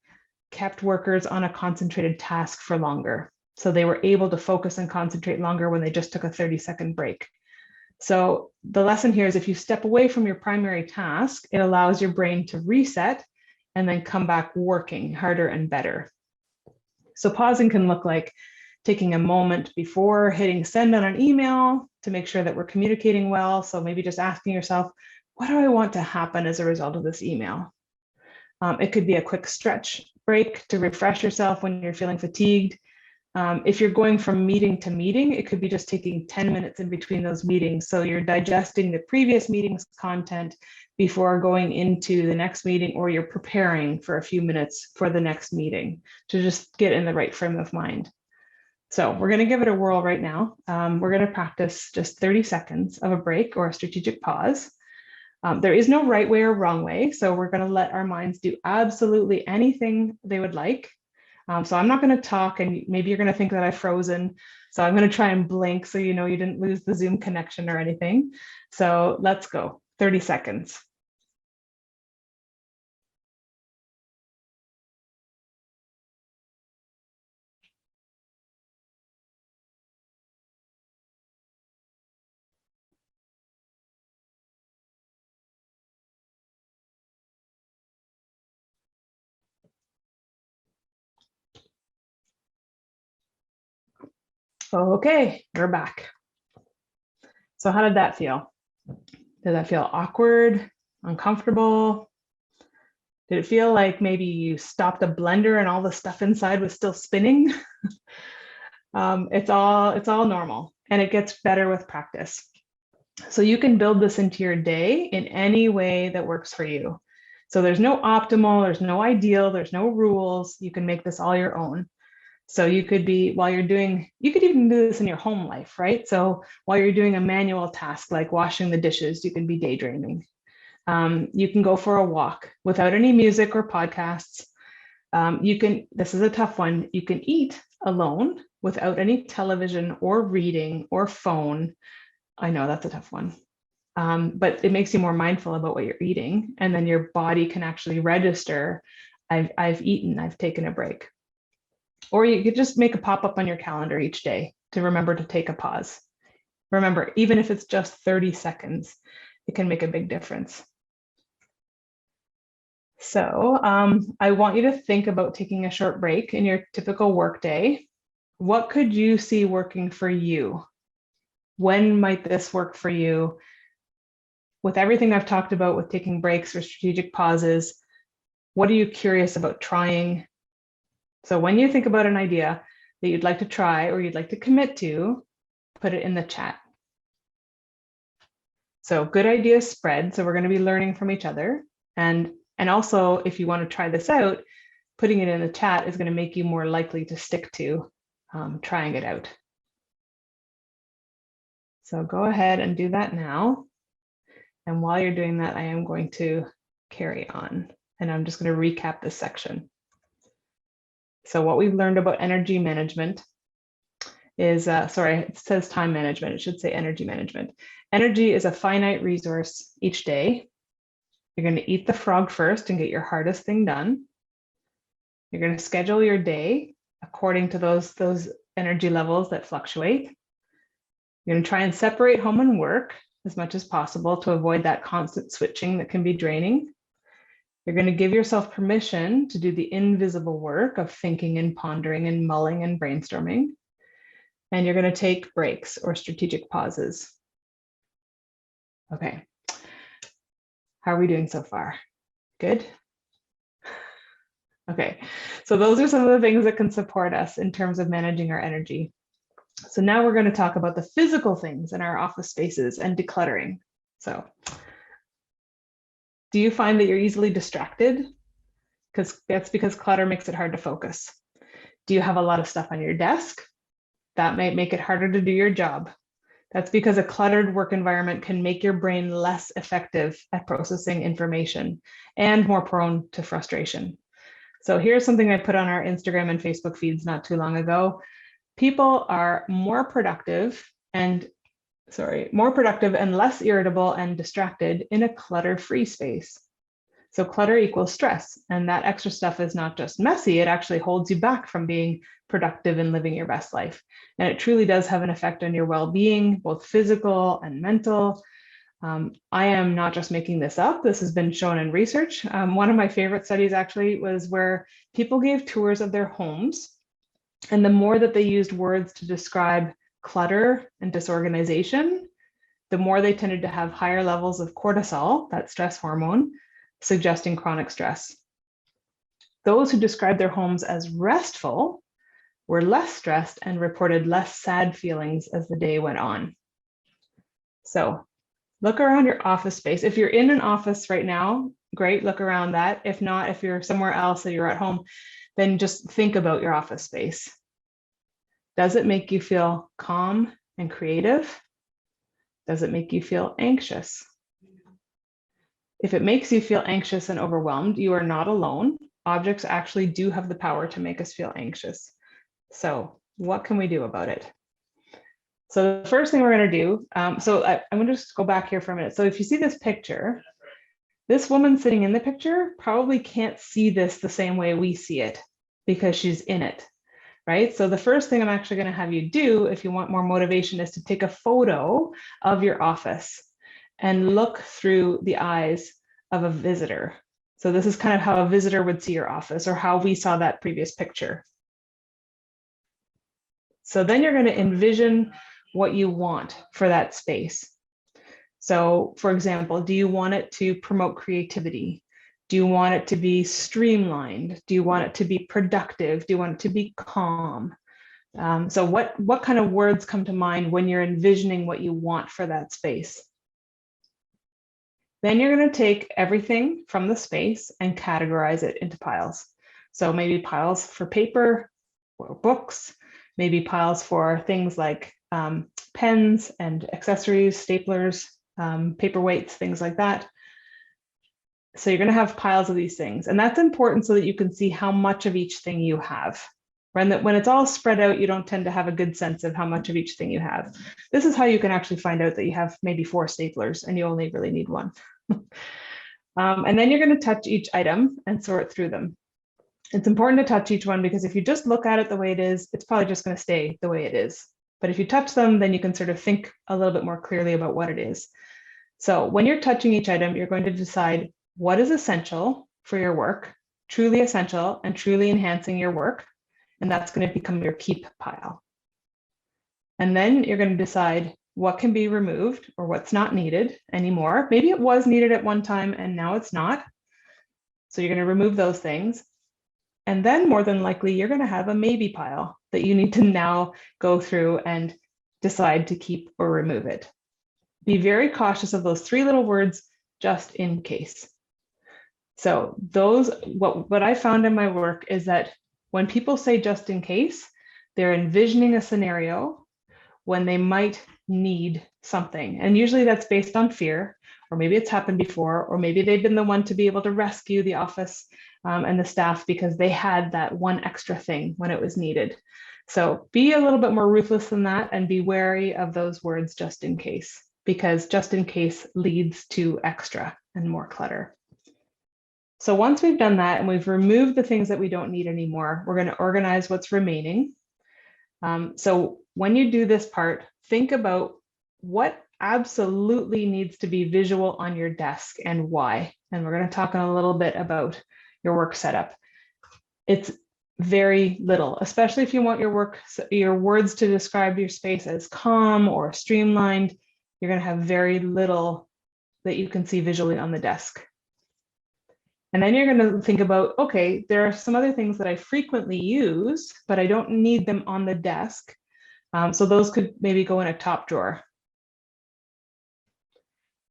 kept workers on a concentrated task for longer. So they were able to focus and concentrate longer when they just took a 30-second break. So the lesson here is if you step away from your primary task, it allows your brain to reset and then come back working harder and better. So pausing can look like taking a moment before hitting send on an email to make sure that we're communicating well. So maybe just asking yourself, what do I want to happen as a result of this email? It could be a quick stretch break to refresh yourself when you're feeling fatigued. If you're going from meeting to meeting, it could be just taking 10 minutes in between those meetings. So you're digesting the previous meeting's content before going into the next meeting, or you're preparing for a few minutes for the next meeting to just get in the right frame of mind. So we're going to give it a whirl right now. We're going to practice just 30 seconds of a break or a strategic pause. There is no right way or wrong way. So we're going to let our minds do absolutely anything they would like. So I'm not going to talk, and maybe you're going to think that I've frozen. So I'm going to try and blink so you know you didn't lose the Zoom connection or anything. So let's go, 30 seconds. Okay, we're back. So how did that feel? Did that feel awkward, uncomfortable? Did it feel like maybe you stopped a blender and all the stuff inside was still spinning? It's all normal, and it gets better with practice. So you can build this into your day in any way that works for you. So there's no optimal, there's no ideal, there's no rules. You can make this all your own. So you could be, while you're doing, you could even do this in your home life, right? So while you're doing a manual task like washing the dishes, you can be daydreaming. You can go for a walk without any music or podcasts. This is a tough one, you can eat alone without any television or reading or phone. I know that's a tough one. But it makes you more mindful about what you're eating, and then your body can actually register, I've eaten, I've taken a break. Or you could just make a pop-up on your calendar each day to remember to take a pause. Remember, even if it's just 30 seconds, it can make a big difference. So I want you to think about taking a short break in your typical work day. What could you see working for you? When might this work for you? With everything I've talked about with taking breaks or strategic pauses, what are you curious about trying? So when you think about an idea that you'd like to try or you'd like to commit to, put it in the chat. So good ideas spread. So we're going to be learning from each other. And also, if you want to try this out, putting it in the chat is going to make you more likely to stick to trying it out. So go ahead and do that now. And while you're doing that, I am going to carry on. And I'm just going to recap this section. So what we've learned about energy management is, sorry, it says time management. It should say energy management. Energy is a finite resource each day. You're going to eat the frog first and get your hardest thing done. You're going to schedule your day according to those energy levels that fluctuate. You're going to try and separate home and work as much as possible to avoid that constant switching that can be draining. You're going to give yourself permission to do the invisible work of thinking and pondering and mulling and brainstorming. And you're going to take breaks or strategic pauses. Okay. How are we doing so far? Good? Okay, so those are some of the things that can support us in terms of managing our energy. So now we're going to talk about the physical things in our office spaces and decluttering. So do you find that you're easily distracted? Because that's because clutter makes it hard to focus. Do you have a lot of stuff on your desk? That might make it harder to do your job. That's because a cluttered work environment can make your brain less effective at processing information and more prone to frustration. So here's something I put on our Instagram and Facebook feeds not too long ago. People are more productive and less irritable and distracted in a clutter-free space. So clutter equals stress, and that extra stuff is not just messy, it actually holds you back from being productive and living your best life. And it truly does have an effect on your well-being, both physical and mental. I am not just making this up. This has been shown in research. One of my favorite studies actually was where people gave tours of their homes, and the more that they used words to describe clutter and disorganization, the more they tended to have higher levels of cortisol, that stress hormone, suggesting chronic stress. Those who described their homes as restful were less stressed and reported less sad feelings as the day went on. So look around your office space. If you're in an office right now, great, look around that. If not, if you're somewhere else or you're at home, then just think about your office space. Does it make you feel calm and creative? Does it make you feel anxious? If it makes you feel anxious and overwhelmed, you are not alone. Objects actually do have the power to make us feel anxious. So what can we do about it? So the first thing we're going to do, I'm going to just go back here for a minute. So if you see this picture, this woman sitting in the picture probably can't see this the same way we see it because she's in it, right? So the first thing I'm actually going to have you do, if you want more motivation, is to take a photo of your office and look through the eyes of a visitor. So this is kind of how a visitor would see your office, or how we saw that previous picture. So then you're going to envision what you want for that space. So for example, do you want it to promote creativity? Do you want it to be streamlined? Do you want it to be productive? Do you want it to be calm? So what kind of words come to mind when you're envisioning what you want for that space? Then you're going to take everything from the space and categorize it into piles. So maybe piles for paper or books, maybe piles for things like pens and accessories, staplers, paperweights, things like that. So you're going to have piles of these things. And that's important so that you can see how much of each thing you have. When it's all spread out, you don't tend to have a good sense of how much of each thing you have. This is how you can actually find out that you have maybe 4 staplers and you only really need 1. And then you're going to touch each item and sort through them. It's important to touch each one because if you just look at it the way it is, it's probably just going to stay the way it is. But if you touch them, then you can sort of think a little bit more clearly about what it is. So when you're touching each item, you're going to decide what is essential for your work, truly essential and truly enhancing your work. And that's going to become your keep pile. And then you're going to decide what can be removed or what's not needed anymore. Maybe it was needed at one time and now it's not. So you're going to remove those things. And then more than likely, you're going to have a maybe pile that you need to now go through and decide to keep or remove it. Be very cautious of those 3 little words, just in case. So what I found in my work is that when people say just in case, they're envisioning a scenario when they might need something. And usually that's based on fear, or maybe it's happened before, or maybe they've been the one to be able to rescue the office and the staff because they had that one extra thing when it was needed. So be a little bit more ruthless than that and be wary of those words just in case, because just in case leads to extra and more clutter. So once we've done that and we've removed the things that we don't need anymore, we're going to organize what's remaining. So when you do this part, think about what absolutely needs to be visual on your desk and why. And we're going to talk a little bit about your work setup. It's very little, especially if you want your words to describe your space as calm or streamlined. You're going to have very little that you can see visually on the desk. And then you're going to think about, okay, there are some other things that I frequently use, but I don't need them on the desk. So those could maybe go in a top drawer.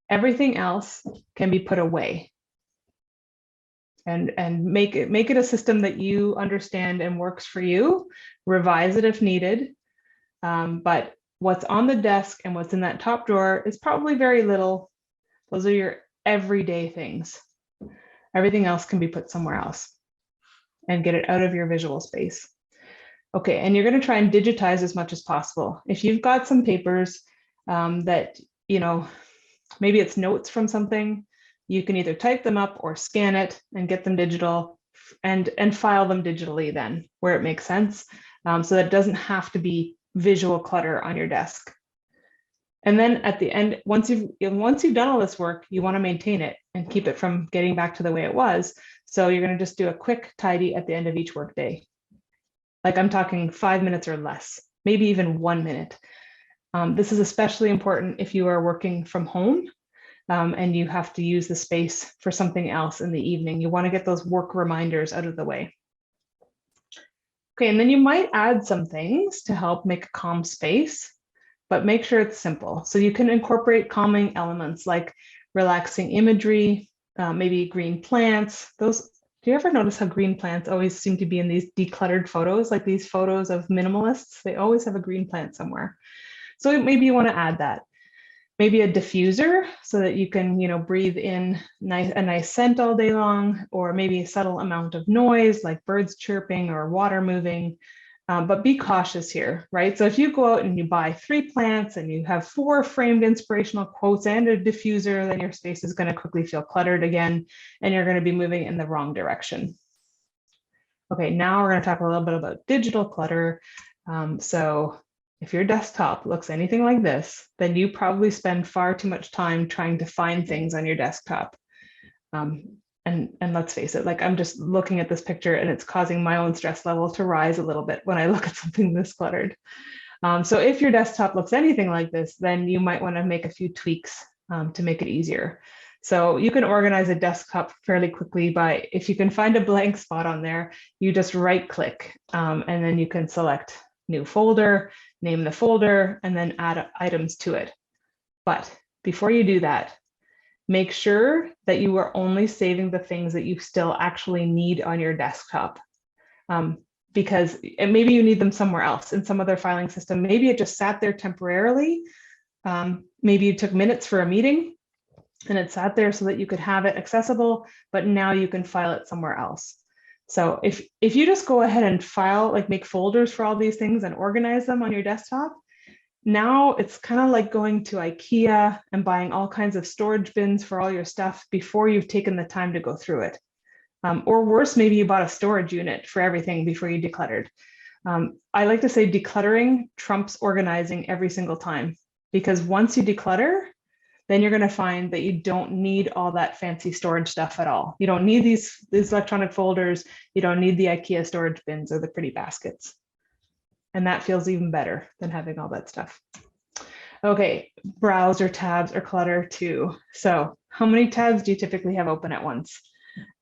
Everything else can be put away. And make it a system that you understand and works for you. Revise it if needed. But what's on the desk and what's in that top drawer is probably very little. Those are your everyday things. Everything else can be put somewhere else and get it out of your visual space. Okay, and you're going to try and digitize as much as possible. If you've got some papers that, maybe it's notes from something, you can either type them up or scan it and get them digital and file them digitally then where it makes sense. So that it doesn't have to be visual clutter on your desk. And then at the end, once you've done all this work, you want to maintain it and keep it from getting back to the way it was. So you're going to just do a quick tidy at the end of each workday. Like I'm talking 5 minutes or less, maybe even 1 minute. This is especially important if you are working from home and you have to use the space for something else in the evening. You want to get those work reminders out of the way. Okay, and then you might add some things to help make a calm space, but make sure it's simple. So you can incorporate calming elements like relaxing imagery, maybe green plants. Do you ever notice how green plants always seem to be in these decluttered photos, like these photos of minimalists? They always have a green plant somewhere. So maybe you want to add that. Maybe a diffuser so that you can, breathe in a nice scent all day long, or maybe a subtle amount of noise like birds chirping or water moving. But be cautious here, right? So if you go out and you buy 3 plants and you have 4 framed inspirational quotes and a diffuser, then your space is going to quickly feel cluttered again, and you're going to be moving in the wrong direction. Okay, now we're going to talk a little bit about digital clutter. So if your desktop looks anything like this, then you probably spend far too much time trying to find things on your desktop. And let's face it, like I'm just looking at this picture and it's causing my own stress level to rise a little bit when I look at something this cluttered. So if your desktop looks anything like this, then you might want to make a few tweaks to make it easier. So you can organize a desktop fairly quickly by, if you can find a blank spot on there, you just right click and then you can select new folder, name the folder, and then add items to it. But before you do that, make sure that you are only saving the things that you still actually need on your desktop. Because maybe you need them somewhere else in some other filing system. Maybe it just sat there temporarily. Maybe you took minutes for a meeting and it sat there so that you could have it accessible, but now you can file it somewhere else. So if you just go ahead and file, like make folders for all these things and organize them on your desktop, now it's kind of like going to IKEA and buying all kinds of storage bins for all your stuff before you've taken the time to go through it. Or worse, maybe you bought a storage unit for everything before you decluttered. I like to say decluttering trumps organizing every single time, because once you declutter, then you're going to find that you don't need all that fancy storage stuff at all. You don't need these electronic folders. You don't need the IKEA storage bins or the pretty baskets. And that feels even better than having all that stuff. Okay, browser tabs or clutter too. So how many tabs do you typically have open at once?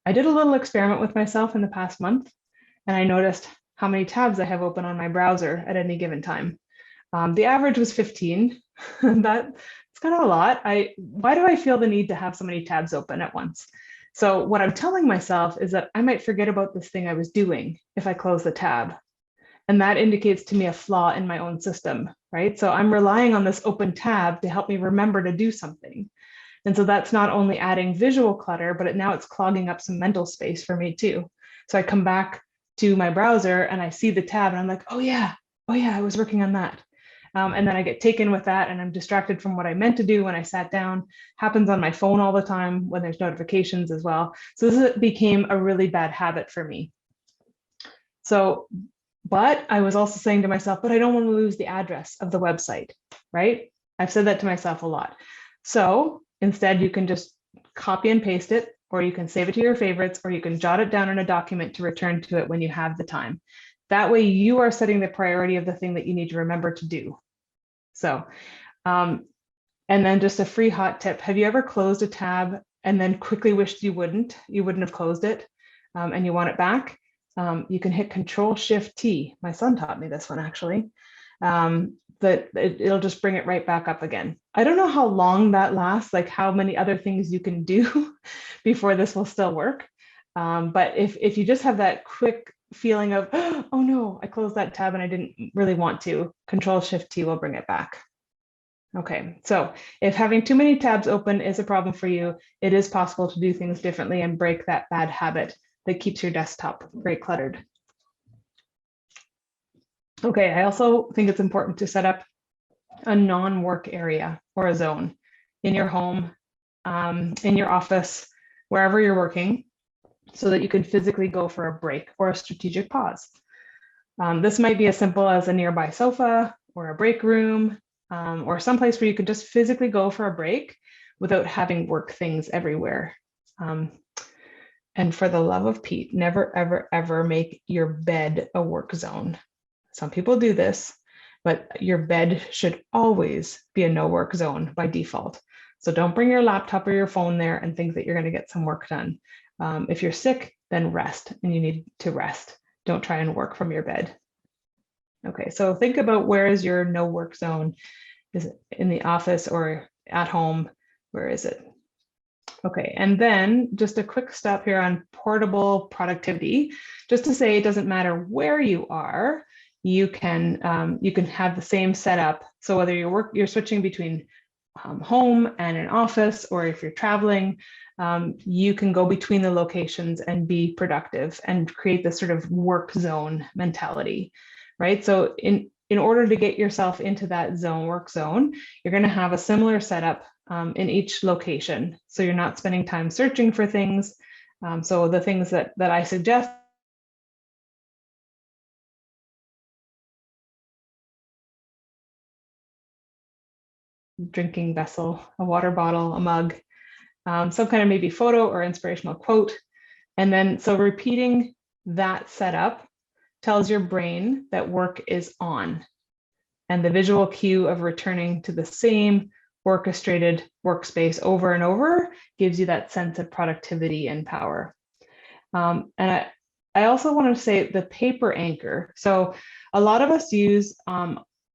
I did a little experiment with myself in the past month, and I noticed how many tabs I have open on my browser at any given time. The average was 15. It's kind of a lot. Why do I feel the need to have so many tabs open at once? So what I'm telling myself is that I might forget about this thing I was doing if I close the tab. And that indicates to me a flaw in my own system, right? So I'm relying on this open tab to help me remember to do something. And so that's not only adding visual clutter, but now it's clogging up some mental space for me too. So I come back to my browser and I see the tab and I'm like, oh yeah, I was working on that. And then I get taken with that and I'm distracted from what I meant to do when I sat down. Happens on my phone all the time when there's notifications as well. So this became a really bad habit for me. So, but I was also saying to myself, but I don't want to lose the address of the website, right? I've said that to myself a lot. So instead, you can just copy and paste it, or you can save it to your favorites, or you can jot it down in a document to return to it when you have the time. That way you are setting the priority of the thing that you need to remember to do. So, and then just a free hot tip. Have you ever closed a tab and then quickly wished you wouldn't have closed it, and you want it back? You can hit Control-Shift-T. My son taught me this one actually. It'll just bring it right back up again. I don't know how long that lasts, like how many other things you can do before this will still work. But if you just have that quick feeling of, oh no, I closed that tab and I didn't really want to, Control-Shift-T will bring it back. Okay, so if having too many tabs open is a problem for you, it is possible to do things differently and break that bad habit that keeps your desktop very cluttered. Okay, I also think it's important to set up a non-work area or a zone in your home, in your office, wherever you're working, so that you can physically go for a break or a strategic pause. This might be as simple as a nearby sofa or a break room, or someplace where you can just physically go for a break without having work things everywhere. And for the love of Pete, never, ever, ever make your bed a work zone. Some people do this, but your bed should always be a no work zone by default. So don't bring your laptop or your phone there and think that you're going to get some work done. If you're sick, then rest, and you need to rest. Don't try and work from your bed. Okay, so think about where is your no work zone? Is it in the office or at home? Where is it? Okay, and then just a quick stop here on portable productivity, just to say it doesn't matter where you are, you can have the same setup. So whether you're switching between home and an office, or if you're traveling, you can go between the locations and be productive and create this sort of work zone mentality, right? So in order to get yourself into that work zone, you're going to have a similar setup in each location. So you're not spending time searching for things. So the things that I suggest drinking vessel, a water bottle, a mug, some kind of maybe photo or inspirational quote. And then so repeating that setup tells your brain that work is on. And the visual cue of returning to the same orchestrated workspace over and over gives you that sense of productivity and power. And I also want to say the paper anchor. So a lot of us use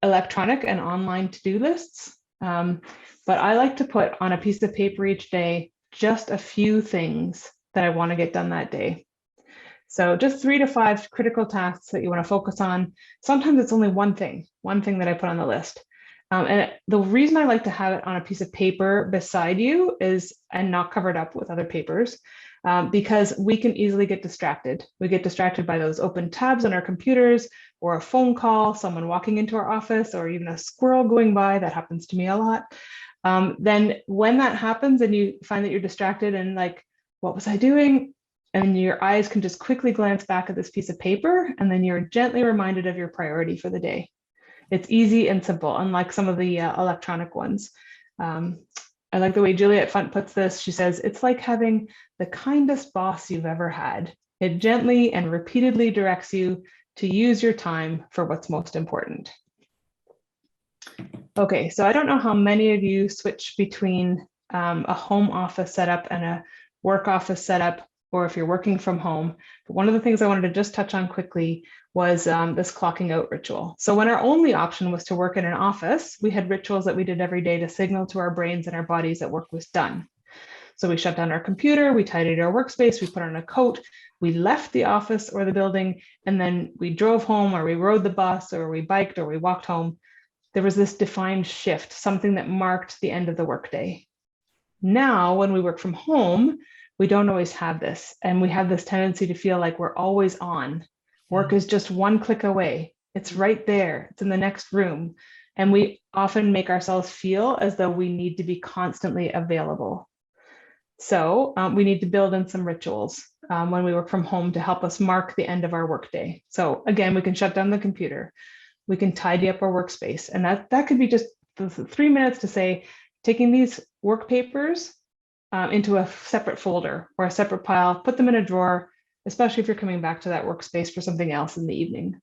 electronic and online to-do lists, but I like to put on a piece of paper each day just a few things that I want to get done that day. So just 3 to 5 critical tasks that you want to focus on. Sometimes it's only one thing that I put on the list. And the reason I like to have it on a piece of paper beside you is, and not covered up with other papers, because we can easily get distracted. We get distracted by those open tabs on our computers, or a phone call, someone walking into our office, or even a squirrel going by. That happens to me a lot. Then when that happens and you find that you're distracted and like, what was I doing? And your eyes can just quickly glance back at this piece of paper, and then you're gently reminded of your priority for the day. It's easy and simple, unlike some of the electronic ones. I like the way Juliet Funt puts this. She says, it's like having the kindest boss you've ever had. It gently and repeatedly directs you to use your time for what's most important. Okay, so I don't know how many of you switch between a home office setup and a work office setup, or if you're working from home. But one of the things I wanted to just touch on quickly was this clocking out ritual. So when our only option was to work in an office, we had rituals that we did every day to signal to our brains and our bodies that work was done. So we shut down our computer, we tidied our workspace, we put on a coat, we left the office or the building, and then we drove home, or we rode the bus, or we biked, or we walked home. There was this defined shift, something that marked the end of the workday. Now, when we work from home, we don't always have this. And we have this tendency to feel like we're always on. Work is just one click away. It's right there. It's in the next room. And we often make ourselves feel as though we need to be constantly available. So we need to build in some rituals when we work from home to help us mark the end of our workday. So again, we can shut down the computer. We can tidy up our workspace. And that could be just 3 minutes to say, taking these work papers into a separate folder or a separate pile, put them in a drawer, especially if you're coming back to that workspace for something else in the evening.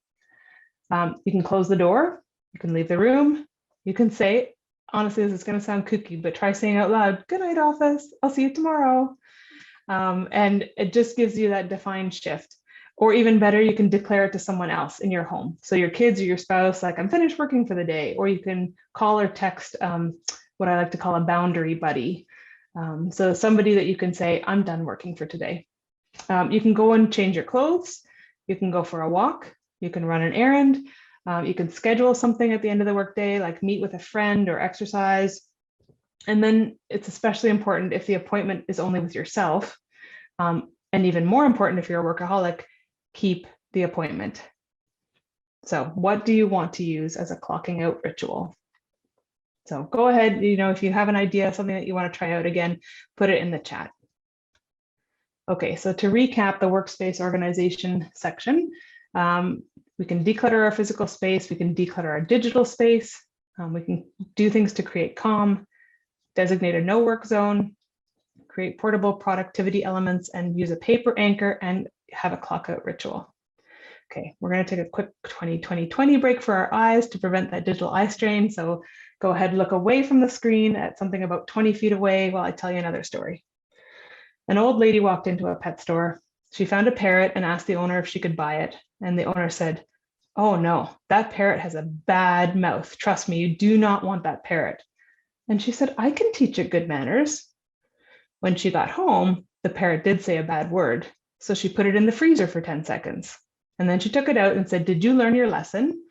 You can close the door, you can leave the room, you can say, honestly, this is going to sound kooky, but try saying out loud, "Good night, office, I'll see you tomorrow." And it just gives you that defined shift. Or even better, you can declare it to someone else in your home. So your kids or your spouse, like, "I'm finished working for the day." Or you can call or text what I like to call a boundary buddy. So somebody that you can say, "I'm done working for today." You can go and change your clothes. You can go for a walk. You can run an errand. You can schedule something at the end of the workday, like meet with a friend or exercise. And then it's especially important if the appointment is only with yourself. And even more important if you're a workaholic, keep the appointment. So what do you want to use as a clocking out ritual? So go ahead, if you have an idea, something that you want to try out again, put it in the chat. Okay, so to recap the workspace organization section, we can declutter our physical space, we can declutter our digital space, we can do things to create calm, designate a no work zone, create portable productivity elements, and use a paper anchor, and have a clock out ritual. Okay, we're going to take a quick 20-20-20 break for our eyes to prevent that digital eye strain. So go ahead, look away from the screen at something about 20 feet away while I tell you another story. An old lady walked into a pet store. She found a parrot and asked the owner if she could buy it. And the owner said, "Oh no, that parrot has a bad mouth. Trust me, you do not want that parrot." And she said, "I can teach it good manners." When she got home, the parrot did say a bad word. So she put it in the freezer for 10 seconds. And then she took it out and said, "Did you learn your lesson?"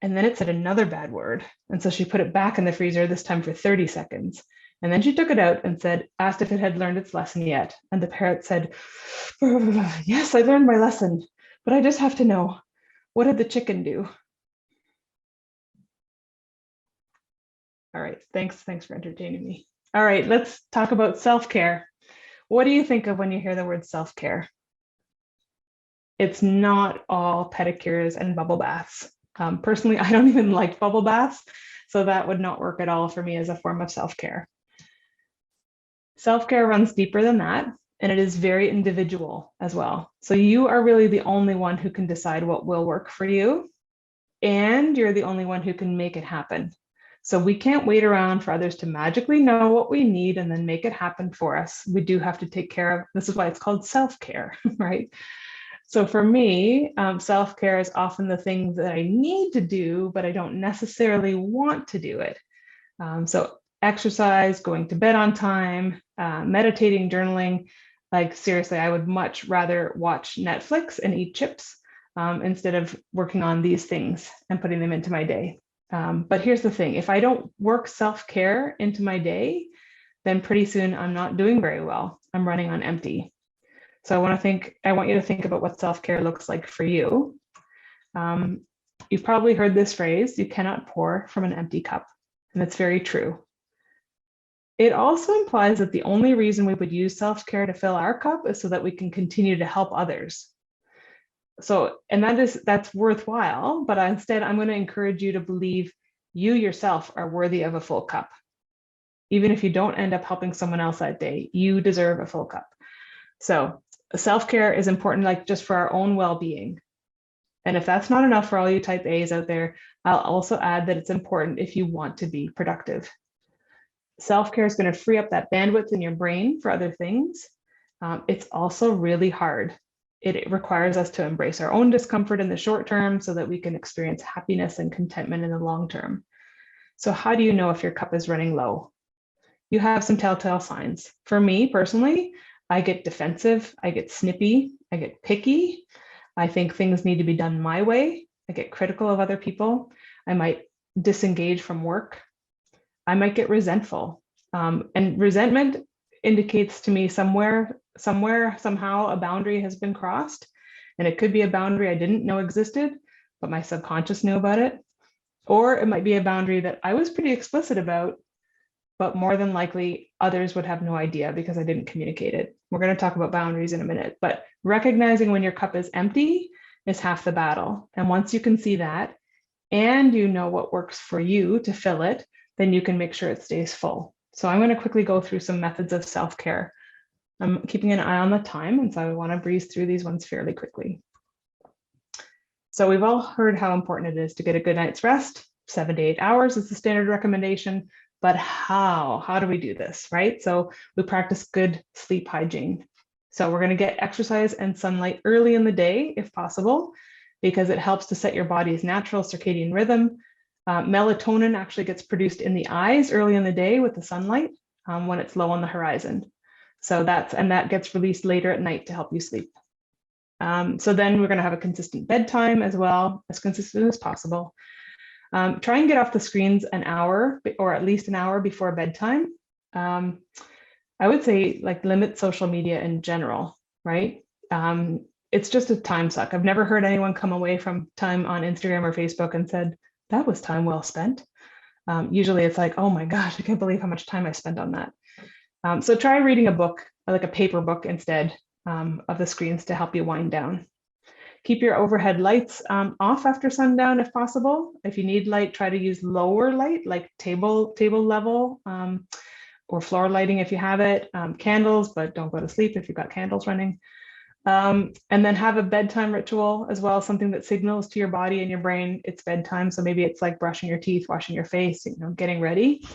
And then it said another bad word. And so she put it back in the freezer, this time for 30 seconds. And then she took it out and asked if it had learned its lesson yet. And the parrot said, "Yes, I learned my lesson, but I just have to know, what did the chicken do?" All right, thanks for entertaining me. All right, let's talk about self-care. What do you think of when you hear the word self-care? It's not all pedicures and bubble baths. Personally, I don't even like bubble baths, so that would not work at all for me as a form of self-care. Self-care runs deeper than that, and it is very individual as well. So you are really the only one who can decide what will work for you, and you're the only one who can make it happen. So we can't wait around for others to magically know what we need and then make it happen for us. We do have to take care of, this is why it's called self-care, right? So for me, self-care is often the thing that I need to do, but I don't necessarily want to do it. So exercise, going to bed on time, meditating, journaling. Like seriously, I would much rather watch Netflix and eat chips instead of working on these things and putting them into my day. But here's the thing, if I don't work self-care into my day, then pretty soon I'm not doing very well. I'm running on empty. So I want you to think about what self-care looks like for you. You've probably heard this phrase, you cannot pour from an empty cup. And it's very true. It also implies that the only reason we would use self-care to fill our cup is so that we can continue to help others. So, and that's worthwhile, but instead I'm going to encourage you to believe you yourself are worthy of a full cup. Even if you don't end up helping someone else that day, you deserve a full cup. So self-care is important, like just for our own well-being. And if that's not enough for all you type A's out there, I'll also add that it's important if you want to be productive. Self-care is going to free up that bandwidth in your brain for other things. It's also really hard. It requires us to embrace our own discomfort in the short term so that we can experience happiness and contentment in the long term. So how do you know if your cup is running low? You have some telltale signs. For me personally, I get defensive, I get snippy, I get picky. I think things need to be done my way. I get critical of other people. I might disengage from work. I might get resentful. And resentment indicates to me somewhere, somehow a boundary has been crossed. And it could be a boundary I didn't know existed, but my subconscious knew about it. Or it might be a boundary that I was pretty explicit about, but more than likely others would have no idea because I didn't communicate it. We're going to talk about boundaries in a minute, but recognizing when your cup is empty is half the battle. And once you can see that, and you know what works for you to fill it, then you can make sure it stays full. So I'm going to quickly go through some methods of self-care. I'm keeping an eye on the time, and so I want to breeze through these ones fairly quickly. So we've all heard how important it is to get a good night's rest. 7 to 8 hours is the standard recommendation. But how do we do this, right? So we practice good sleep hygiene. So we're going to get exercise and sunlight early in the day, if possible, because it helps to set your body's natural circadian rhythm. Melatonin actually gets produced in the eyes early in the day with the sunlight when it's low on the horizon. So that gets released later at night to help you sleep. So then we're going to have a consistent bedtime as well, as consistent as possible. Try and get off the screens an hour or at least an hour before bedtime. I would say like limit social media in general, right? It's just a time suck. I've never heard anyone come away from time on Instagram or Facebook and said, that was time well spent. Usually it's like, oh my gosh, I can't believe how much time I spent on that. So try reading a book, like a paper book instead of the screens to help you wind down. Keep your overhead lights off after sundown if possible. If you need light, try to use lower light, like table level or floor lighting if you have it. Candles, but don't go to sleep if you've got candles running. And then have a bedtime ritual as well, something that signals to your body and your brain it's bedtime. So maybe it's like brushing your teeth, washing your face, getting ready.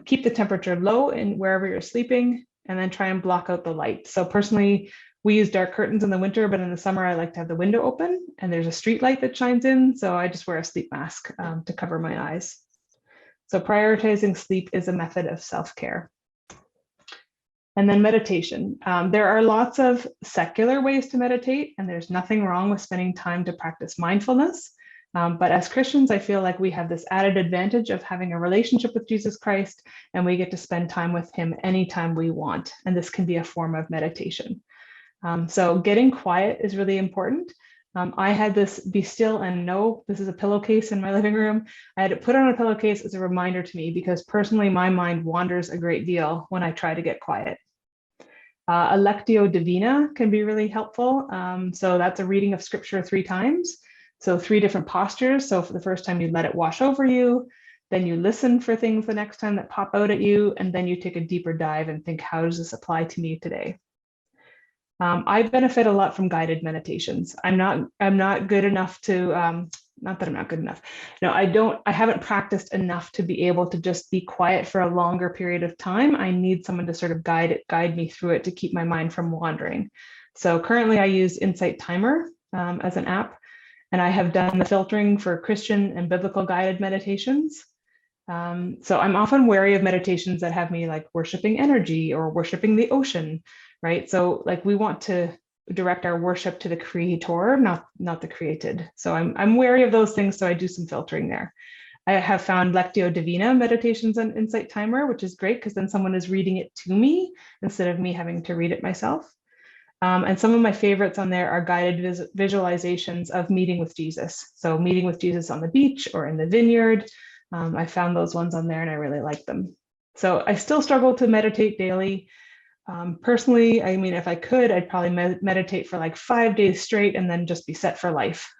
Keep the temperature low in wherever you're sleeping, and then try and block out the light. So personally, we use dark curtains in the winter, but in the summer, I like to have the window open and there's a street light that shines in. So I just wear a sleep mask to cover my eyes. So prioritizing sleep is a method of self-care. And then meditation. There are lots of secular ways to meditate, and there's nothing wrong with spending time to practice mindfulness. But as Christians, I feel like we have this added advantage of having a relationship with Jesus Christ, and we get to spend time with him anytime we want. And this can be a form of meditation. So getting quiet is really important. I had this be still and know. This is a pillowcase in my living room. I had it put on a pillowcase as a reminder to me because personally, my mind wanders a great deal when I try to get quiet. A Lectio Divina can be really helpful. So that's a reading of scripture 3 times. So 3 different postures. So for the first time, you let it wash over you. Then you listen for things the next time that pop out at you. And then you take a deeper dive and think, how does this apply to me today? I benefit a lot from guided meditations. I'm not good enough to, not that I'm not good enough. No, I haven't practiced enough to be able to just be quiet for a longer period of time. I need someone to sort of guide me through it to keep my mind from wandering. So currently I use Insight Timer as an app, and I have done the filtering for Christian and biblical guided meditations. So I'm often wary of meditations that have me like worshiping energy or worshiping the ocean, right? So like we want to direct our worship to the creator, not the created. So I'm wary of those things. So I do some filtering there. I have found Lectio Divina meditations on Insight Timer, which is great because then someone is reading it to me instead of me having to read it myself. And some of my favorites on there are guided visualizations of meeting with Jesus. So meeting with Jesus on the beach or in the vineyard. I found those ones on there and I really like them. So I still struggle to meditate daily. Personally, I mean, if I could, I'd probably meditate for like 5 days straight and then just be set for life.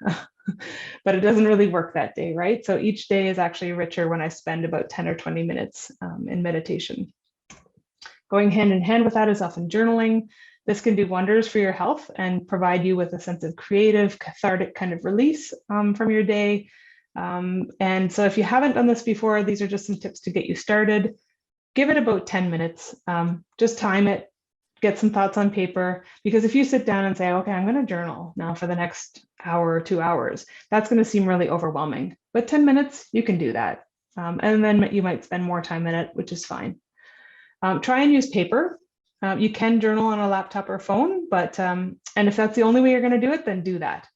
But it doesn't really work that day, right? So each day is actually richer when I spend about 10 or 20 minutes in meditation. Going hand in hand with that is often journaling. This can do wonders for your health and provide you with a sense of creative, cathartic kind of release from your day. And so if you haven't done this before, these are just some tips to get you started. Give it about 10 minutes, just time it, get some thoughts on paper, because if you sit down and say, okay, I'm going to journal now for the next hour or 2 hours, that's going to seem really overwhelming. But 10 minutes, you can do that. And then you might spend more time in it, which is fine. Try and use paper. You can journal on a laptop or phone, but and if that's the only way you're going to do it, then do that.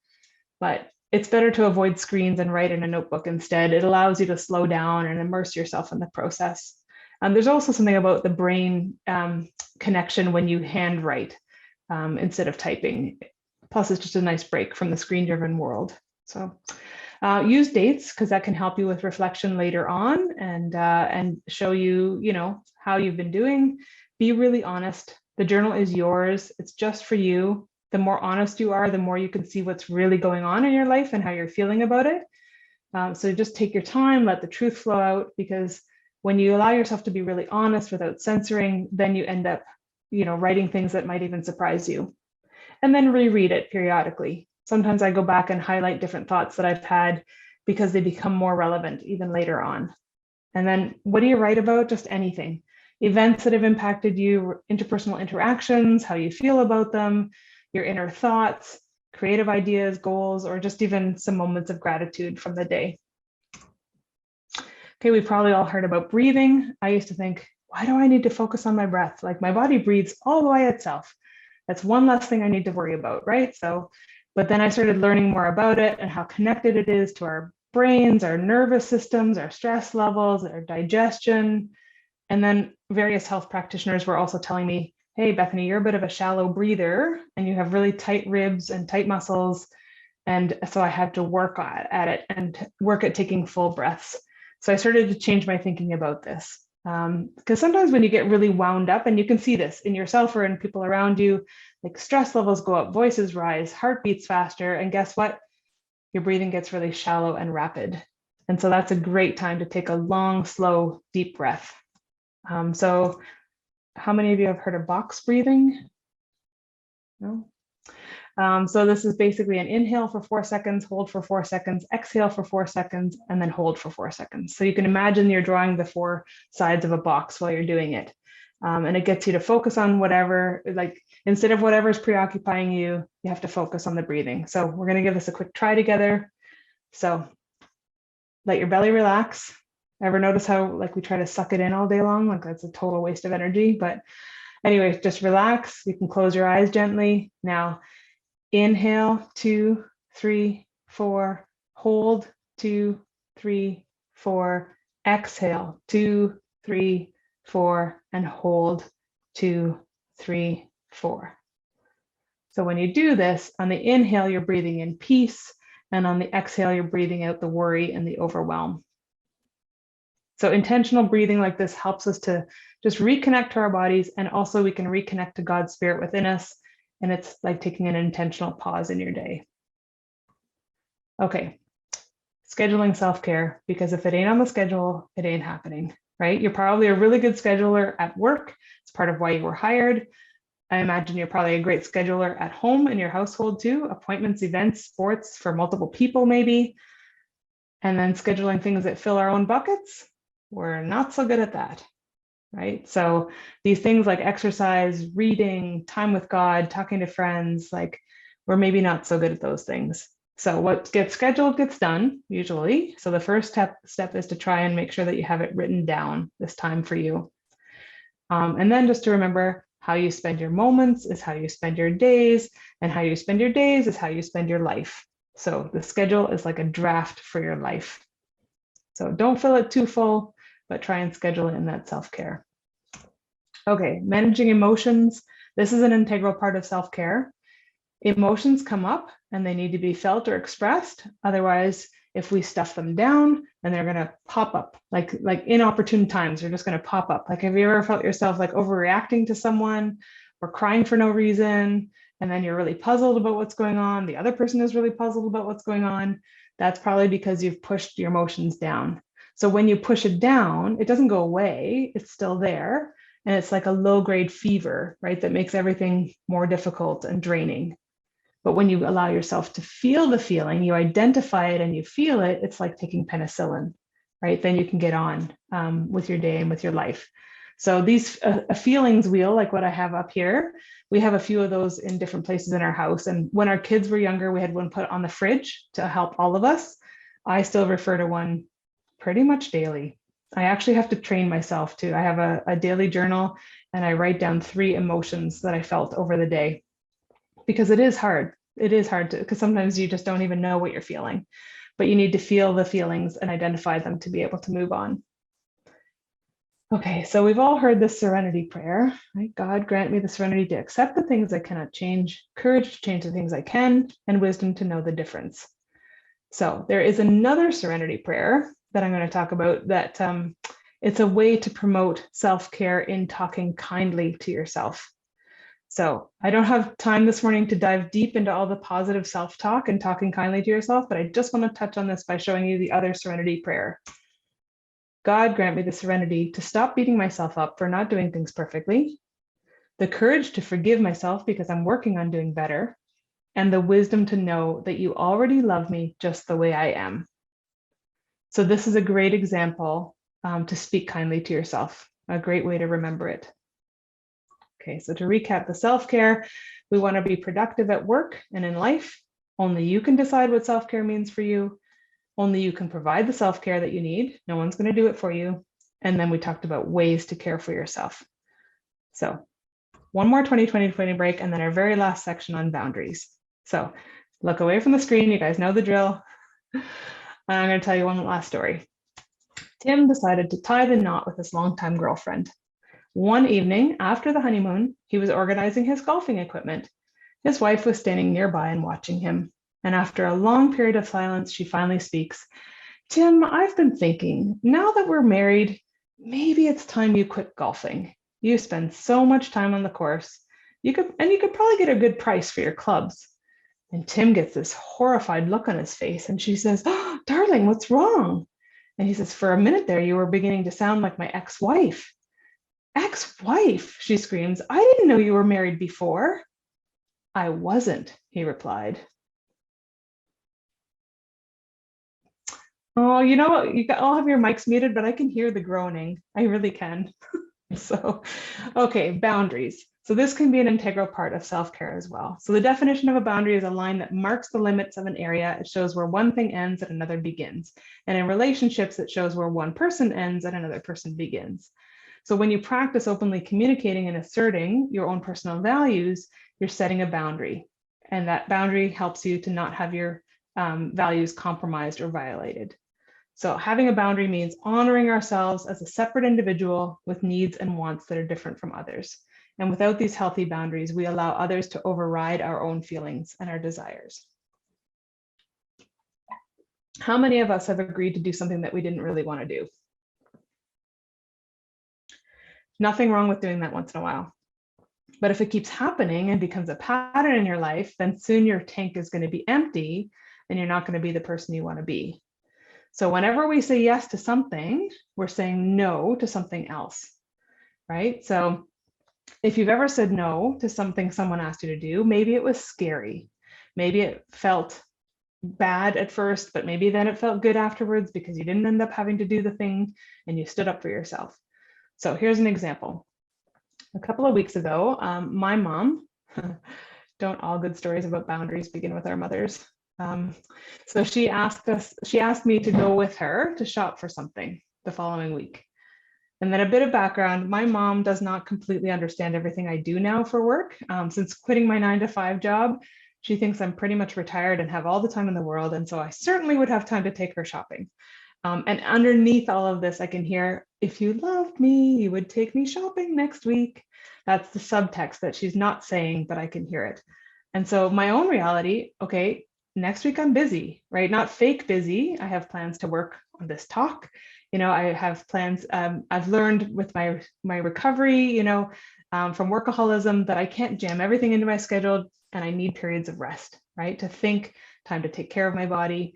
But it's better to avoid screens and write in a notebook instead. It allows you to slow down and immerse yourself in the process. There's also something about the brain connection when you handwrite instead of typing. Plus, it's just a nice break from the screen-driven world. So use dates because that can help you with reflection later on and show you, how you've been doing. Be really honest. The journal is yours. It's just for you. The more honest you are, the more you can see what's really going on in your life and how you're feeling about it. So just take your time, let the truth flow out, because when you allow yourself to be really honest without censoring, then you end up, writing things that might even surprise you. And then reread it periodically. Sometimes I go back and highlight different thoughts that I've had because they become more relevant even later on. And then what do you write about? Just anything. Events that have impacted you, interpersonal interactions, how you feel about them, your inner thoughts, creative ideas, goals, or just even some moments of gratitude from the day. Okay, we've probably all heard about breathing. I used to think, why do I need to focus on my breath? Like my body breathes all by itself. That's one less thing I need to worry about, right? But then I started learning more about it and how connected it is to our brains, our nervous systems, our stress levels, our digestion. And then various health practitioners were also telling me, hey, Bethany, you're a bit of a shallow breather and you have really tight ribs and tight muscles. And so I had to work at it and work at taking full breaths. So I started to change my thinking about this. Because sometimes when you get really wound up, and you can see this in yourself or in people around you, like stress levels go up, voices rise, heart beats faster, and guess what? Your breathing gets really shallow and rapid. And so that's a great time to take a long, slow, deep breath. So how many of you have heard of box breathing? No? So this is basically an inhale for 4 seconds, hold for 4 seconds, exhale for 4 seconds, and then hold for 4 seconds. So you can imagine you're drawing the 4 sides of a box while you're doing it. And it gets you to focus on whatever, like instead of whatever's preoccupying you, you have to focus on the breathing. So we're going to give this a quick try together. So let your belly relax. Ever notice how like we try to suck it in all day long? Like that's a total waste of energy. But anyway, just relax. You can close your eyes gently. Now, inhale, 2, 3, 4, hold, 2, 3, 4, exhale, 2, 3, 4, and hold, 2, 3, 4. So when you do this, on the inhale, you're breathing in peace, and on the exhale, you're breathing out the worry and the overwhelm. So intentional breathing like this helps us to just reconnect to our bodies, and also we can reconnect to God's spirit within us. And it's like taking an intentional pause in your day. Okay, scheduling self-care, because if it ain't on the schedule, it ain't happening, right? You're probably a really good scheduler at work. It's part of why you were hired. I imagine you're probably a great scheduler at home in your household too, appointments, events, sports for multiple people maybe. And then scheduling things that fill our own buckets, we're not so good at that. right? So these things like exercise, reading, time with God, talking to friends, like we're maybe not so good at those things. So what gets scheduled gets done usually. So the first step is to try and make sure that you have it written down this time for you. And then just to remember, how you spend your moments is how you spend your days, and how you spend your days is how you spend your life. So the schedule is like a draft for your life. So don't fill it too full, but try and schedule it in that self-care. Okay, managing emotions. This is an integral part of self-care. Emotions come up and they need to be felt or expressed. Otherwise, if we stuff them down, then they're going to pop up like inopportune times. They're just going to pop up. Like, have you ever felt yourself like overreacting to someone or crying for no reason? And then you're really puzzled about what's going on. The other person is really puzzled about what's going on. That's probably because you've pushed your emotions down. So when you push it down, it doesn't go away. It's still there. And it's like a low-grade fever, right? That makes everything more difficult and draining. But when you allow yourself to feel the feeling, you identify it and you feel it, it's like taking penicillin, right? Then you can get on with your day and with your life. So these a feelings wheel, like what I have up here, we have a few of those in different places in our house. And when our kids were younger, we had one put on the fridge to help all of us. I still refer to one pretty much daily. I actually have to train myself to. I have a daily journal and I write down 3 emotions that I felt over the day, because it is hard. It is hard to, because sometimes you just don't even know what you're feeling, but you need to feel the feelings and identify them to be able to move on. Okay, so we've all heard this serenity prayer, right? God, grant me the serenity to accept the things I cannot change, courage to change the things I can, and wisdom to know the difference. So there is another serenity prayer that I'm going to talk about that it's a way to promote self-care in talking kindly to yourself. So I don't have time this morning to dive deep into all the positive self-talk and talking kindly to yourself, but I just want to touch on this by showing you the other serenity prayer. God, grant me the serenity to stop beating myself up for not doing things perfectly, the courage to forgive myself because I'm working on doing better, and the wisdom to know that you already love me just the way I am. So this is a great example to speak kindly to yourself, a great way to remember it. Okay, so to recap the self-care, we want to be productive at work and in life. Only you can decide what self-care means for you. Only you can provide the self-care that you need. No one's going to do it for you. And then we talked about ways to care for yourself. So one more 20-20-20 break, and then our very last section on boundaries. So look away from the screen. You guys know the drill. I'm going to tell you one last story. Tim decided to tie the knot with his longtime girlfriend. One evening after the honeymoon, he was organizing his golfing equipment. His wife was standing nearby and watching him. And after a long period of silence, she finally speaks. Tim, I've been thinking, now that we're married, maybe it's time you quit golfing. You spend so much time on the course. You could probably get a good price for your clubs. And Tim gets this horrified look on his face, and she says, oh, darling, what's wrong? And he says, for a minute there, you were beginning to sound like my ex-wife. Ex-wife, she screams. I didn't know you were married before. I wasn't, he replied. Oh, you know what? You all have your mics muted, but I can hear the groaning. I really can. So, okay, boundaries. So this can be an integral part of self-care as well. So the definition of a boundary is a line that marks the limits of an area. It shows where one thing ends and another begins. And in relationships, it shows where one person ends and another person begins. So when you practice openly communicating and asserting your own personal values, you're setting a boundary. And that boundary helps you to not have your values compromised or violated. So having a boundary means honoring ourselves as a separate individual with needs and wants that are different from others. And without these healthy boundaries, we allow others to override our own feelings and our desires. How many of us have agreed to do something that we didn't really want to do? Nothing wrong with doing that once in a while. But if it keeps happening and becomes a pattern in your life, then soon your tank is going to be empty and you're not going to be the person you want to be. So whenever we say yes to something, we're saying no to something else, right? So if you've ever said no to something someone asked you to do, maybe it was scary. Maybe it felt bad at first, but maybe then it felt good afterwards because you didn't end up having to do the thing and you stood up for yourself. So here's an example. A couple of weeks ago, my mom, don't all good stories about boundaries begin with our mothers? So she asked me to go with her to shop for something the following week. And then a bit of background, my mom does not completely understand everything I do now for work. Since quitting my 9-to-5 job, she thinks I'm pretty much retired and have all the time in the world. And so I certainly would have time to take her shopping. And underneath all of this, I can hear, if you loved me, you would take me shopping next week. That's the subtext that she's not saying, but I can hear it. And so my own reality, okay, next week I'm busy, right? Not fake busy. I have plans to work on this talk. I have plans. I've learned with my recovery, from workaholism, that I can't jam everything into my schedule, and I need periods of rest, right? To think, time to take care of my body.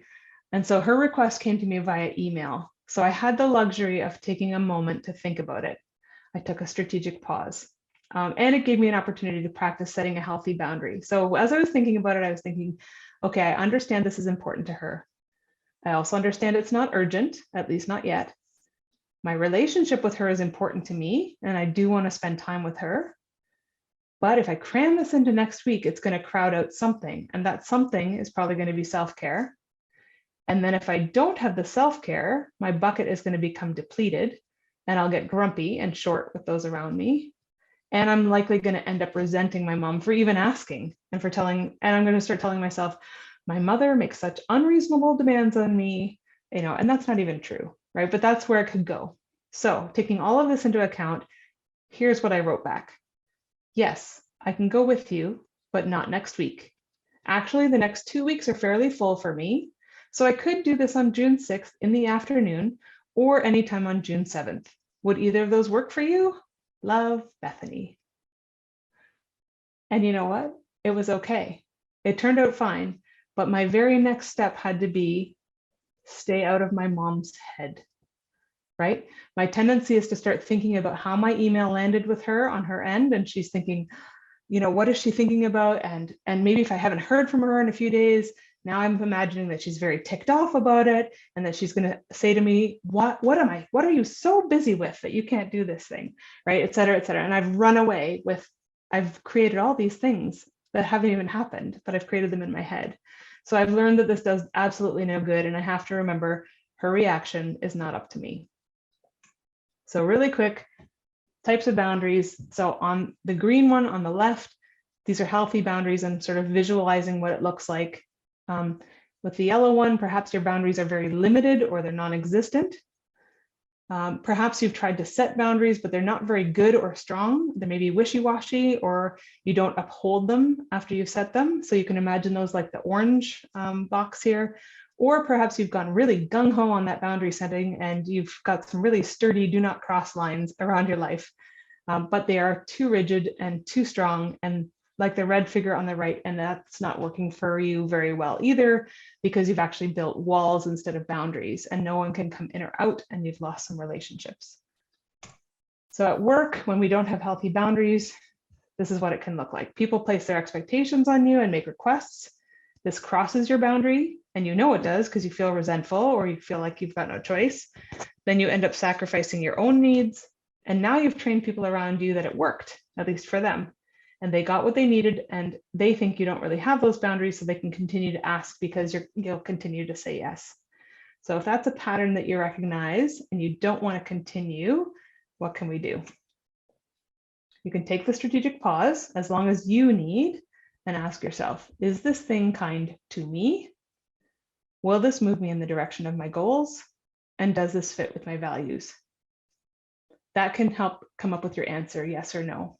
And so her request came to me via email. So I had the luxury of taking a moment to think about it. I took a strategic pause. And it gave me an opportunity to practice setting a healthy boundary. So as I was thinking about it, I was thinking, okay, I understand this is important to her. I also understand it's not urgent, at least not yet. My relationship with her is important to me, and I do want to spend time with her. But if I cram this into next week, it's going to crowd out something, and that something is probably going to be self-care. And then if I don't have the self-care, my bucket is going to become depleted, and I'll get grumpy and short with those around me. And I'm likely going to end up resenting my mom for even asking and I'm going to start telling myself, my mother makes such unreasonable demands on me, and that's not even true, right? But that's where it could go. So taking all of this into account, here's what I wrote back. Yes, I can go with you, but not next week. Actually, the next 2 weeks are fairly full for me. So I could do this on June 6th in the afternoon or anytime on June 7th. Would either of those work for you? Love, Bethany. And you know what? It was okay. It turned out fine. But my very next step had to be stay out of my mom's head, right? My tendency is to start thinking about how my email landed with her on her end. And she's thinking, what is she thinking about? And maybe if I haven't heard from her in a few days, now I'm imagining that she's very ticked off about it and that she's going to say to me, what are you so busy with that you can't do this thing, right? Et cetera, et cetera. And I've run away I've created all these things that haven't even happened, but I've created them in my head. So I've learned that this does absolutely no good. And I have to remember her reaction is not up to me. So really quick, types of boundaries. So on the green one on the left, these are healthy boundaries and sort of visualizing what it looks like. With the yellow one, perhaps your boundaries are very limited or they're non-existent. Perhaps you've tried to set boundaries, but they're not very good or strong. They may be wishy-washy or you don't uphold them after you've set them. So you can imagine those like the orange box here. Or perhaps you've gone really gung-ho on that boundary setting and you've got some really sturdy do not cross lines around your life, but they are too rigid and too strong and like the red figure on the right, and that's not working for you very well either because you've actually built walls instead of boundaries and no one can come in or out and you've lost some relationships. So at work, when we don't have healthy boundaries, this is what it can look like. People place their expectations on you and make requests. This crosses your boundary and you know it does because you feel resentful or you feel like you've got no choice. Then you end up sacrificing your own needs. And now you've trained people around you that it worked, at least for them. And they got what they needed and they think you don't really have those boundaries so they can continue to ask because you'll continue to say yes. So if that's a pattern that you recognize and you don't want to continue, what can we do? You can take the strategic pause as long as you need and ask yourself, is this thing kind to me? Will this move me in the direction of my goals? And does this fit with my values? That can help come up with your answer, yes or no.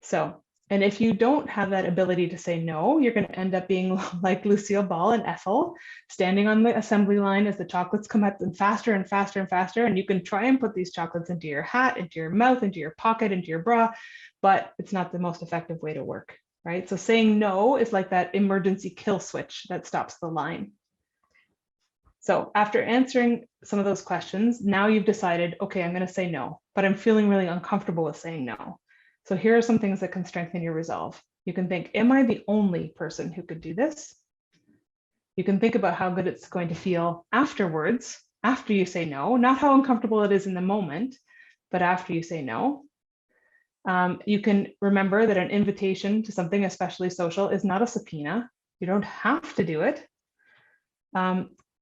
So, and if you don't have that ability to say no, you're going to end up being like Lucille Ball and Ethel, standing on the assembly line as the chocolates come up and faster and faster and faster. And you can try and put these chocolates into your hat, into your mouth, into your pocket, into your bra, but it's not the most effective way to work, right? So saying no is like that emergency kill switch that stops the line. So after answering some of those questions, now you've decided, okay, I'm going to say no, but I'm feeling really uncomfortable with saying no. So here are some things that can strengthen your resolve. You can think, am I the only person who could do this? You can think about how good it's going to feel afterwards, after you say no, not how uncomfortable it is in the moment, but after you say no. You can remember that an invitation to something especially social is not a subpoena. You don't have to do it.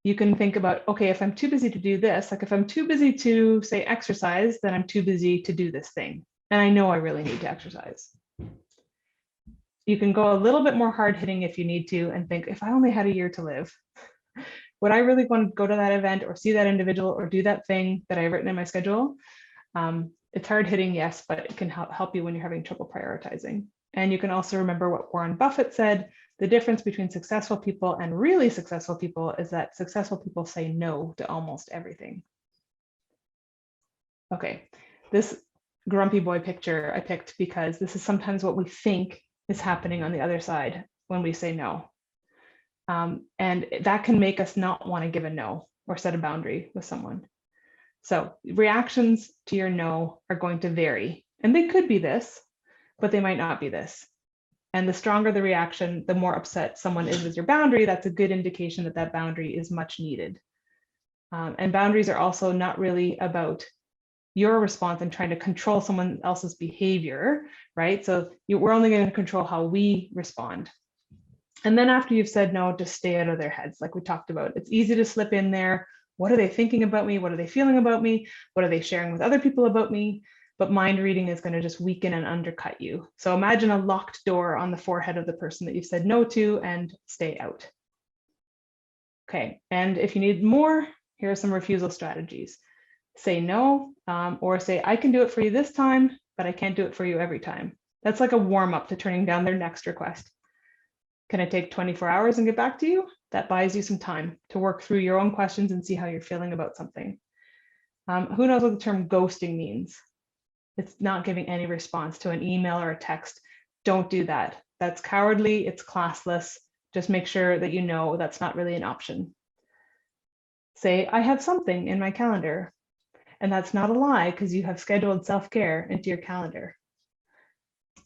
You can think about, okay, if I'm too busy to do this, like if I'm too busy to say exercise, then I'm too busy to do this thing. And I know I really need to exercise. You can go a little bit more hard hitting if you need to and think, if I only had a year to live, would I really want to go to that event or see that individual or do that thing that I've written in my schedule? It's hard hitting, yes, but it can help you when you're having trouble prioritizing. And you can also remember what Warren Buffett said, the difference between successful people and really successful people is that successful people say no to almost everything. Okay, this grumpy boy picture I picked because this is sometimes what we think is happening on the other side when we say no. And that can make us not want to give a no or set a boundary with someone. So reactions to your no are going to vary, and they could be this, but they might not be this. And the stronger the reaction, the more upset someone is with your boundary, that's a good indication that that boundary is much needed. And boundaries are also not really about your response and trying to control someone else's behavior, right? So we're only going to control how we respond. And then after you've said no, just stay out of their heads, like we talked about. It's easy to slip in there. What are they thinking about me? What are they feeling about me? What are they sharing with other people about me? But mind reading is going to just weaken and undercut you. So imagine a locked door on the forehead of the person that you've said no to and stay out. Okay, and if you need more, here are some refusal strategies. Say no, or say, I can do it for you this time, but I can't do it for you every time. That's like a warm up to turning down their next request. Can I take 24 hours and get back to you? That buys you some time to work through your own questions and see how you're feeling about something. Who knows what the term ghosting means? It's not giving any response to an email or a text. Don't do that. That's cowardly, it's classless. Just make sure that you know that's not really an option. Say, I have something in my calendar. And that's not a lie because you have scheduled self-care into your calendar.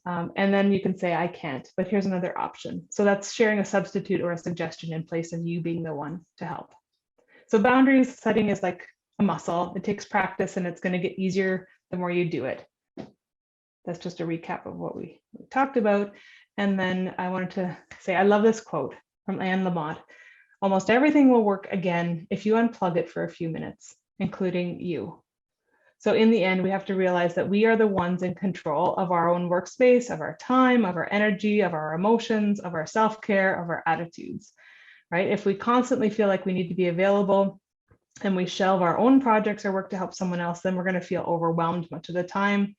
And then you can say, I can't, but here's another option. So that's sharing a substitute or a suggestion in place of you being the one to help. So boundaries setting is like a muscle. It takes practice and it's going to get easier the more you do it. That's just a recap of what we talked about. And then I wanted to say, I love this quote from Anne Lamott. Almost everything will work again if you unplug it for a few minutes, including you. So in the end, we have to realize that we are the ones in control of our own workspace, of our time, of our energy, of our emotions, of our self-care, of our attitudes, right? If we constantly feel like we need to be available and we shelve our own projects or work to help someone else, then we're going to feel overwhelmed much of the time.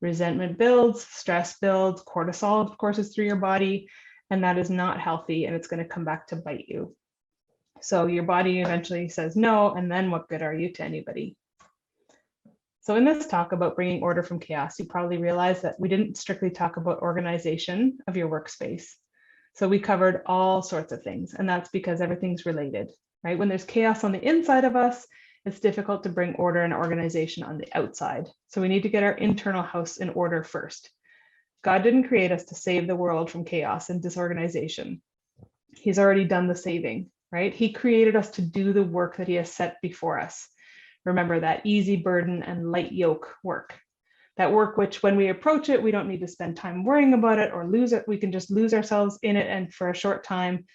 Resentment builds, stress builds, cortisol, of course, is through your body, and that is not healthy, and it's going to come back to bite you. So your body eventually says no, and then what good are you to anybody? So in this talk about bringing order from chaos, you probably realize that we didn't strictly talk about organization of your workspace. So we covered all sorts of things, and that's because everything's related, right? When there's chaos on the inside of us, it's difficult to bring order and organization on the outside. So we need to get our internal house in order first. God didn't create us to save the world from chaos and disorganization. He's already done the saving, right? He created us to do the work that he has set before us. Remember that easy burden and light yoke work. That work which when we approach it, we don't need to spend time worrying about it or lose it. We can just lose ourselves in it and for a short time.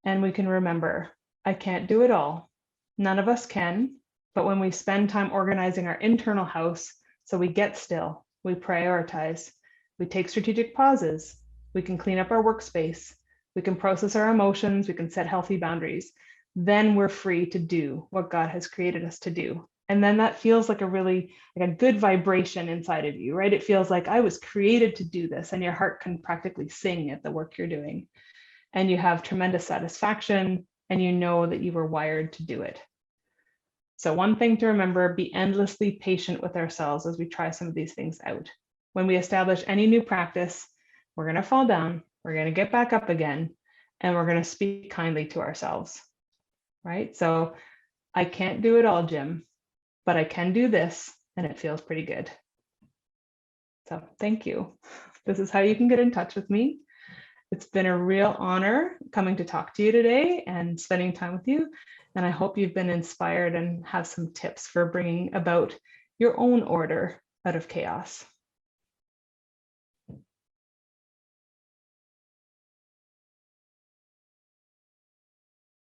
And we can remember, I can't do it all. None of us can. But when we spend time organizing our internal house, so we get still, we prioritize, we take strategic pauses, we can clean up our workspace, we can process our emotions, we can set healthy boundaries, then we're free to do what God has created us to do. And then that feels like a good vibration inside of you, right? It feels like I was created to do this, and your heart can practically sing at the work you're doing. And you have tremendous satisfaction, and you know that you were wired to do it. So one thing to remember, be endlessly patient with ourselves as we try some of these things out. When we establish any new practice, we're going to fall down, we're going to get back up again, and we're going to speak kindly to ourselves, right? So I can't do it all, Jim, but I can do this, and it feels pretty good. So thank you. This is how you can get in touch with me. It's been a real honor coming to talk to you today and spending time with you. And I hope you've been inspired and have some tips for bringing about your own order out of chaos.